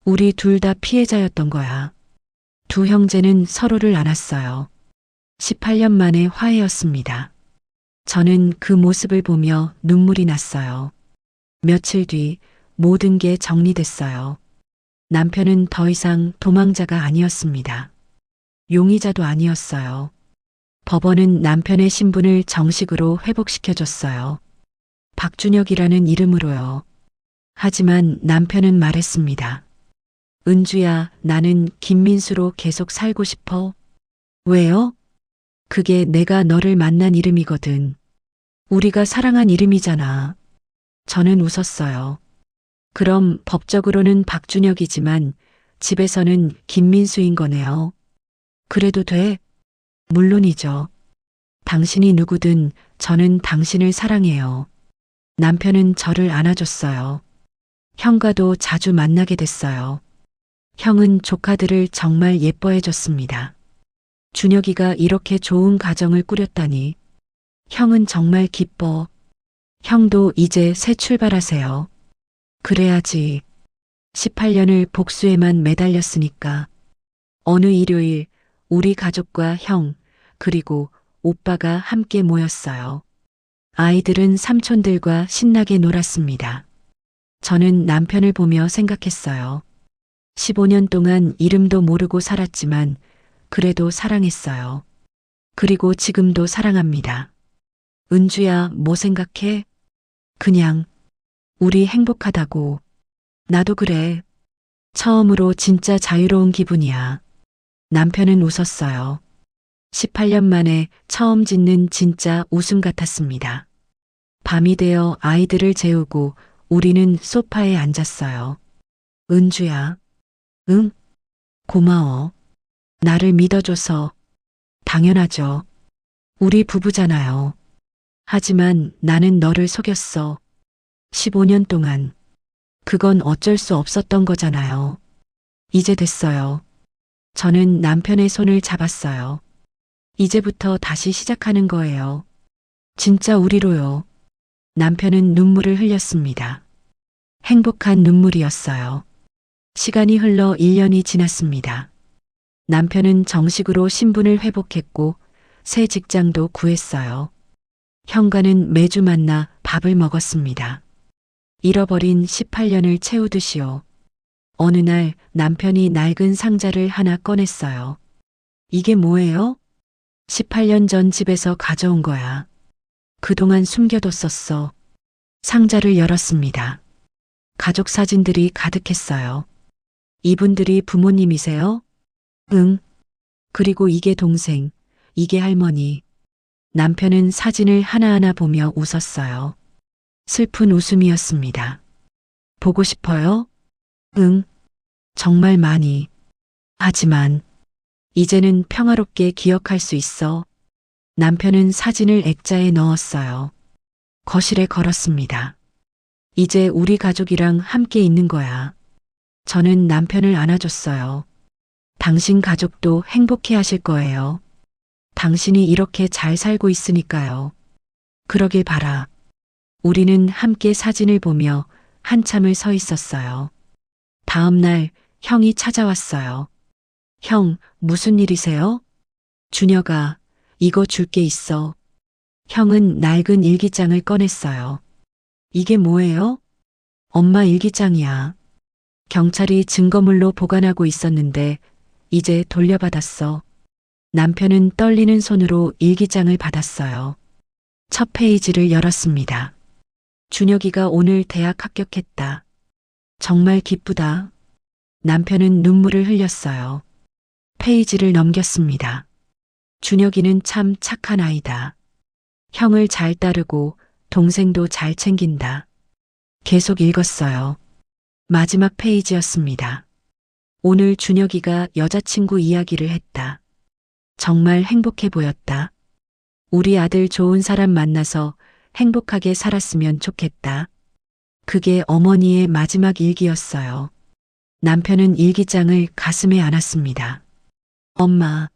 S1: 우리 둘 다 피해자였던 거야. 두 형제는 서로를 안았어요. 18년 만에 화해였습니다. 저는 그 모습을 보며 눈물이 났어요. 며칠 뒤 모든 게 정리됐어요. 남편은 더 이상 도망자가 아니었습니다. 용의자도 아니었어요. 법원은 남편의 신분을 정식으로 회복시켜줬어요. 박준혁이라는 이름으로요. 하지만 남편은 말했습니다. 은주야, 나는 김민수로 계속 살고 싶어. 왜요? 그게 내가 너를 만난 이름이거든. 우리가 사랑한 이름이잖아. 저는 웃었어요. 그럼 법적으로는 박준혁이지만 집에서는 김민수인 거네요. 그래도 돼? 물론이죠. 당신이 누구든 저는 당신을 사랑해요. 남편은 저를 안아줬어요. 형과도 자주 만나게 됐어요. 형은 조카들을 정말 예뻐해줬습니다. 준혁이가 이렇게 좋은 가정을 꾸렸다니. 형은 정말 기뻐. 형도 이제 새 출발하세요. 그래야지. 18년을 복수에만 매달렸으니까. 어느 일요일 우리 가족과 형, 그리고 오빠가 함께 모였어요. 아이들은 삼촌들과 신나게 놀았습니다. 저는 남편을 보며 생각했어요. 15년 동안 이름도 모르고 살았지만 그래도 사랑했어요. 그리고 지금도 사랑합니다. 은주야, 뭐 생각해? 그냥 우리 행복하다고. 나도 그래. 처음으로 진짜 자유로운 기분이야. 남편은 웃었어요. 18년 만에 처음 짓는 진짜 웃음 같았습니다. 밤이 되어 아이들을 재우고 우리는 소파에 앉았어요. 은주야. 응? 고마워. 나를 믿어줘서. 당연하죠. 우리 부부잖아요. 하지만 나는 너를 속였어. 15년 동안. 그건 어쩔 수 없었던 거잖아요. 이제 됐어요. 저는 남편의 손을 잡았어요. 이제부터 다시 시작하는 거예요. 진짜 우리로요. 남편은 눈물을 흘렸습니다. 행복한 눈물이었어요. 시간이 흘러 1년이 지났습니다. 남편은 정식으로 신분을 회복했고 새 직장도 구했어요. 형과는 매주 만나 밥을 먹었습니다. 잃어버린 18년을 채우듯이요. 어느 날 남편이 낡은 상자를 하나 꺼냈어요. 이게 뭐예요? 18년 전 집에서 가져온 거야. 그동안 숨겨뒀었어. 상자를 열었습니다. 가족 사진들이 가득했어요. 이분들이 부모님이세요? 응. 그리고 이게 동생, 이게 할머니. 남편은 사진을 하나하나 보며 웃었어요. 슬픈 웃음이었습니다. 보고 싶어요? 응. 정말 많이. 하지만 이제는 평화롭게 기억할 수 있어. 남편은 사진을 액자에 넣었어요. 거실에 걸었습니다. 이제 우리 가족이랑 함께 있는 거야. 저는 남편을 안아줬어요. 당신 가족도 행복해 하실 거예요. 당신이 이렇게 잘 살고 있으니까요. 그러길 바라. 우리는 함께 사진을 보며 한참을 서 있었어요. 다음 날 형이 찾아왔어요. 형, 무슨 일이세요? 준혁아, 이거 줄 게 있어. 형은 낡은 일기장을 꺼냈어요. 이게 뭐예요? 엄마 일기장이야. 경찰이 증거물로 보관하고 있었는데 이제 돌려받았어. 남편은 떨리는 손으로 일기장을 받았어요. 첫 페이지를 열었습니다. 준혁이가 오늘 대학 합격했다. 정말 기쁘다. 남편은 눈물을 흘렸어요. 페이지를 넘겼습니다. 준혁이는 참 착한 아이다. 형을 잘 따르고 동생도 잘 챙긴다. 계속 읽었어요. 마지막 페이지였습니다. 오늘 준혁이가 여자친구 이야기를 했다. 정말 행복해 보였다. 우리 아들 좋은 사람 만나서 행복하게 살았으면 좋겠다. 그게 어머니의 마지막 일기였어요. 남편은 일기장을 가슴에 안았습니다. 엄마,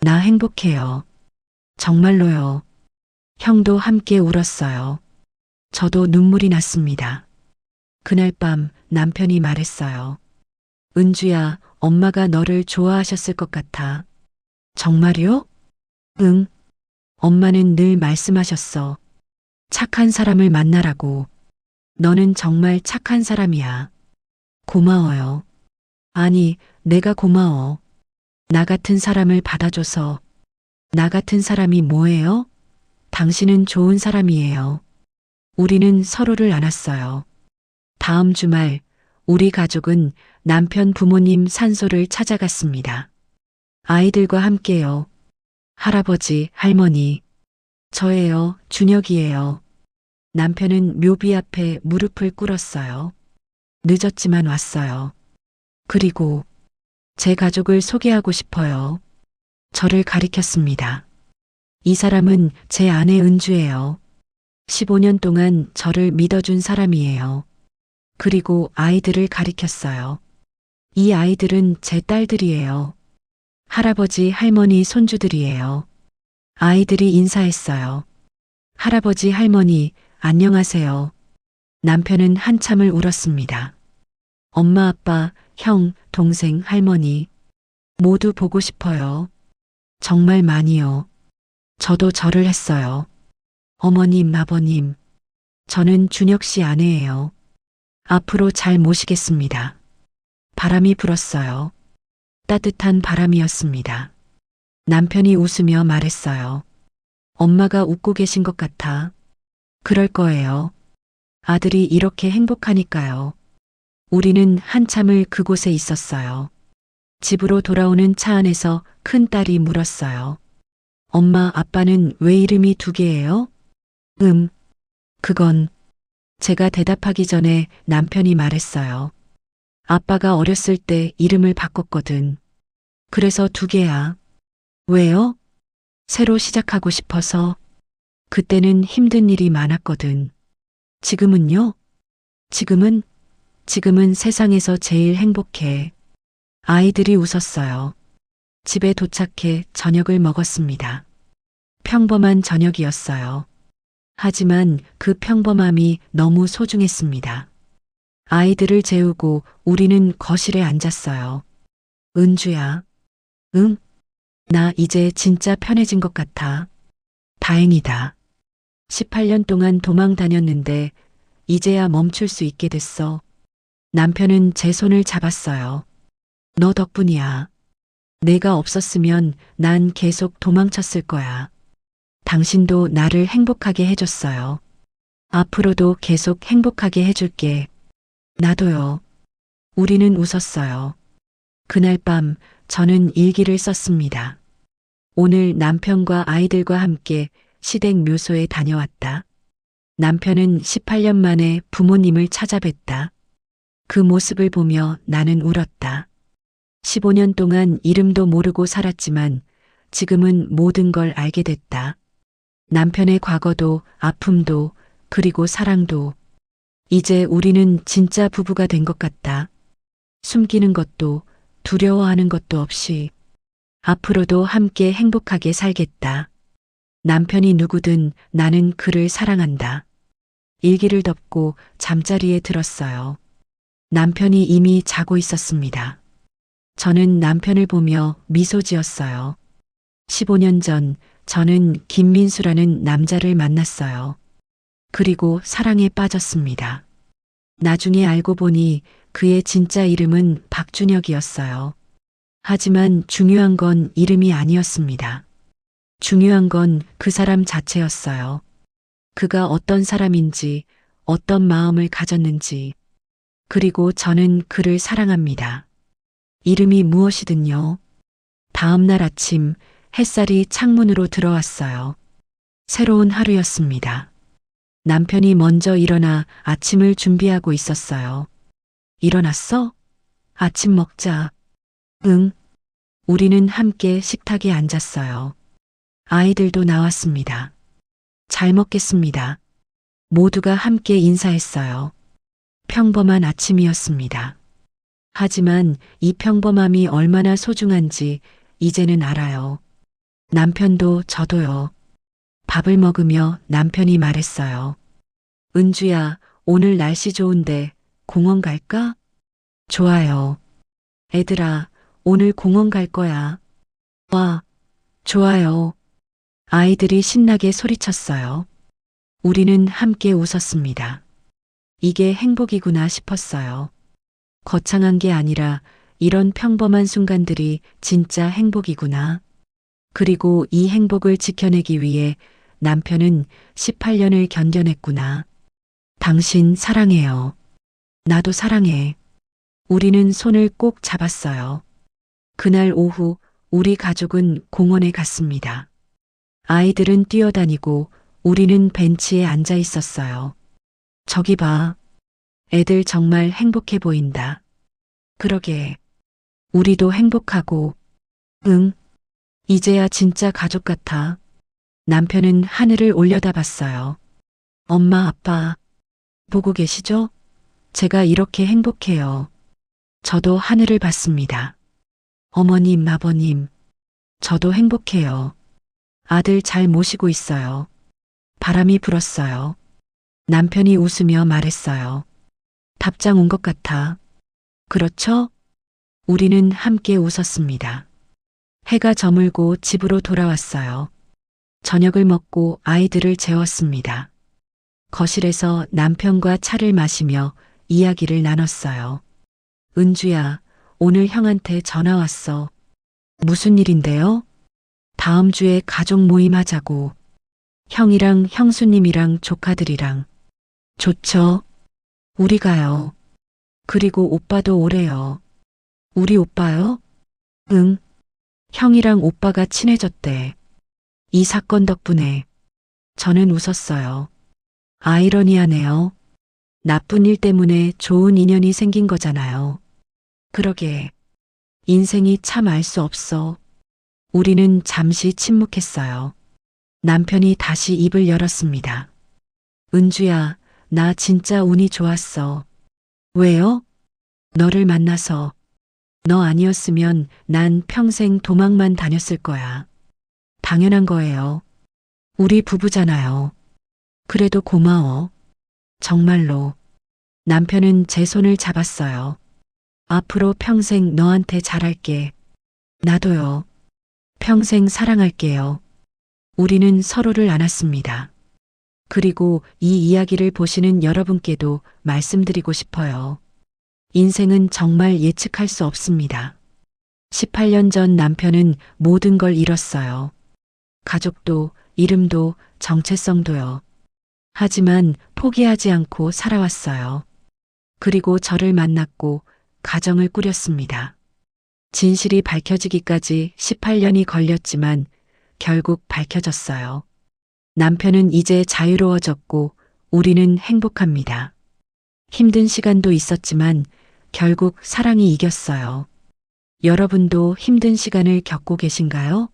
S1: 나 행복해요. 정말로요. 형도 함께 울었어요. 저도 눈물이 났습니다. 그날 밤 남편이 말했어요. 은주야, 엄마가 너를 좋아하셨을 것 같아. 정말요? 응. 엄마는 늘 말씀하셨어. 착한 사람을 만나라고. 너는 정말 착한 사람이야. 고마워요. 아니, 내가 고마워. 나 같은 사람을 받아줘서. 나 같은 사람이 뭐예요? 당신은 좋은 사람이에요. 우리는 서로를 안았어요. 다음 주말 우리 가족은 남편 부모님 산소를 찾아갔습니다. 아이들과 함께요. 할아버지, 할머니. 저예요, 준혁이에요. 남편은 묘비 앞에 무릎을 꿇었어요. 늦었지만 왔어요. 그리고 제 가족을 소개하고 싶어요. 저를 가리켰습니다. 이 사람은 제 아내 은주예요. 15년 동안 저를 믿어준 사람이에요. 그리고 아이들을 가리켰어요. 이 아이들은 제 딸들이에요. 할아버지, 할머니, 손주들이에요. 아이들이 인사했어요. 할아버지, 할머니, 안녕하세요. 남편은 한참을 울었습니다. 엄마, 아빠, 형, 동생, 할머니, 모두 보고 싶어요. 정말 많이요. 저도 절을 했어요. 어머님, 아버님, 저는 준혁 씨 아내예요. 앞으로 잘 모시겠습니다. 바람이 불었어요. 따뜻한 바람이었습니다. 남편이 웃으며 말했어요. 엄마가 웃고 계신 것 같아. 그럴 거예요. 아들이 이렇게 행복하니까요. 우리는 한참을 그곳에 있었어요. 집으로 돌아오는 차 안에서 큰딸이 물었어요. 엄마, 아빠는 왜 이름이 두 개예요? 그건 제가 대답하기 전에 남편이 말했어요. 아빠가 어렸을 때 이름을 바꿨거든. 그래서 두 개야. 왜요? 새로 시작하고 싶어서. 그때는 힘든 일이 많았거든. 지금은요? 지금은 세상에서 제일 행복해. 아이들이 웃었어요. 집에 도착해 저녁을 먹었습니다. 평범한 저녁이었어요. 하지만 그 평범함이 너무 소중했습니다. 아이들을 재우고 우리는 거실에 앉았어요. 은주야. 응? 나 이제 진짜 편해진 것 같아. 다행이다. 18년 동안 도망 다녔는데 이제야 멈출 수 있게 됐어. 남편은 제 손을 잡았어요. 너 덕분이야. 내가 없었으면 난 계속 도망쳤을 거야. 당신도 나를 행복하게 해줬어요. 앞으로도 계속 행복하게 해줄게. 나도요. 우리는 웃었어요. 그날 밤 저는 일기를 썼습니다. 오늘 남편과 아이들과 함께 시댁 묘소에 다녀왔다. 남편은 18년 만에 부모님을 찾아뵀다. 그 모습을 보며 나는 울었다. 15년 동안 이름도 모르고 살았지만 지금은 모든 걸 알게 됐다. 남편의 과거도 아픔도 그리고 사랑도. 이제 우리는 진짜 부부가 된 것 같다. 숨기는 것도 두려워하는 것도 없이 앞으로도 함께 행복하게 살겠다. 남편이 누구든 나는 그를 사랑한다. 일기를 덮고 잠자리에 들었어요. 남편이 이미 자고 있었습니다. 저는 남편을 보며 미소 지었어요. 15년 전 저는 김민수라는 남자를 만났어요. 그리고 사랑에 빠졌습니다. 나중에 알고 보니 그의 진짜 이름은 박준혁이었어요. 하지만 중요한 건 이름이 아니었습니다. 중요한 건 그 사람 자체였어요. 그가 어떤 사람인지, 어떤 마음을 가졌는지, 그리고 저는 그를 사랑합니다. 이름이 무엇이든요. 다음 날 아침 햇살이 창문으로 들어왔어요. 새로운 하루였습니다. 남편이 먼저 일어나 아침을 준비하고 있었어요. 일어났어? 아침 먹자. 응. 우리는 함께 식탁에 앉았어요. 아이들도 나왔습니다. 잘 먹겠습니다. 모두가 함께 인사했어요. 평범한 아침이었습니다. 하지만 이 평범함이 얼마나 소중한지 이제는 알아요. 남편도 저도요. 밥을 먹으며 남편이 말했어요. 은주야, 오늘 날씨 좋은데 공원 갈까? 좋아요. 애들아, 오늘 공원 갈 거야. 와, 좋아요. 아이들이 신나게 소리쳤어요. 우리는 함께 웃었습니다. 이게 행복이구나 싶었어요. 거창한 게 아니라 이런 평범한 순간들이 진짜 행복이구나. 그리고 이 행복을 지켜내기 위해 남편은 18년을 견뎌냈구나. 당신 사랑해요. 나도 사랑해. 우리는 손을 꼭 잡았어요. 그날 오후 우리 가족은 공원에 갔습니다. 아이들은 뛰어다니고 우리는 벤치에 앉아 있었어요. 저기 봐. 애들 정말 행복해 보인다. 그러게. 우리도 행복하고. 응. 이제야 진짜 가족 같아. 남편은 하늘을 올려다봤어요. 엄마, 아빠. 보고 계시죠? 제가 이렇게 행복해요. 저도 하늘을 봤습니다. 어머님, 아버님, 저도 행복해요. 아들 잘 모시고 있어요. 바람이 불었어요. 남편이 웃으며 말했어요. 답장 온 것 같아. 그렇죠? 우리는 함께 웃었습니다. 해가 저물고 집으로 돌아왔어요. 저녁을 먹고 아이들을 재웠습니다. 거실에서 남편과 차를 마시며 이야기를 나눴어요. 은주야, 오늘 형한테 전화 왔어. 무슨 일인데요? 다음 주에 가족 모임 하자고. 형이랑 형수님이랑 조카들이랑. 좋죠? 우리 가요. 그리고 오빠도 오래요. 우리 오빠요? 응. 형이랑 오빠가 친해졌대. 이 사건 덕분에. 저는 웃었어요. 아이러니하네요. 나쁜 일 때문에 좋은 인연이 생긴 거잖아요. 그러게. 인생이 참 알 수 없어. 우리는 잠시 침묵했어요. 남편이 다시 입을 열었습니다. 은주야, 나 진짜 운이 좋았어. 왜요? 너를 만나서. 너 아니었으면 난 평생 도망만 다녔을 거야. 당연한 거예요. 우리 부부잖아요. 그래도 고마워. 정말로. 남편은 제 손을 잡았어요. 앞으로 평생 너한테 잘할게. 나도요. 평생 사랑할게요. 우리는 서로를 안았습니다. 그리고 이 이야기를 보시는 여러분께도 말씀드리고 싶어요. 인생은 정말 예측할 수 없습니다. 18년 전 남편은 모든 걸 잃었어요. 가족도, 이름도, 정체성도요. 하지만 포기하지 않고 살아왔어요. 그리고 저를 만났고 가정을 꾸렸습니다. 진실이 밝혀지기까지 18년이 걸렸지만 결국 밝혀졌어요. 남편은 이제 자유로워졌고 우리는 행복합니다. 힘든 시간도 있었지만 결국 사랑이 이겼어요. 여러분도 힘든 시간을 겪고 계신가요?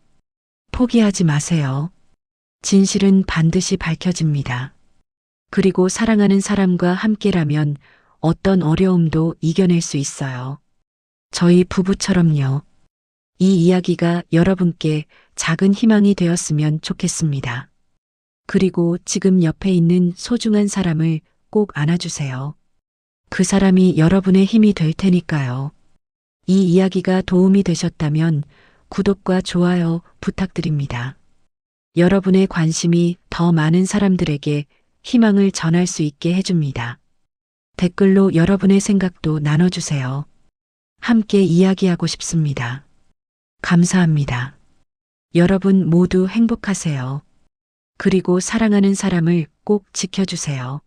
S1: 포기하지 마세요. 진실은 반드시 밝혀집니다. 그리고 사랑하는 사람과 함께라면 어떤 어려움도 이겨낼 수 있어요. 저희 부부처럼요. 이 이야기가 여러분께 작은 희망이 되었으면 좋겠습니다. 그리고 지금 옆에 있는 소중한 사람을 꼭 안아주세요. 그 사람이 여러분의 힘이 될 테니까요. 이 이야기가 도움이 되셨다면 구독과 좋아요 부탁드립니다. 여러분의 관심이 더 많은 사람들에게 희망을 전할 수 있게 해줍니다. 댓글로 여러분의 생각도 나눠주세요. 함께 이야기하고 싶습니다. 감사합니다. 여러분 모두 행복하세요. 그리고 사랑하는 사람을 꼭 지켜주세요.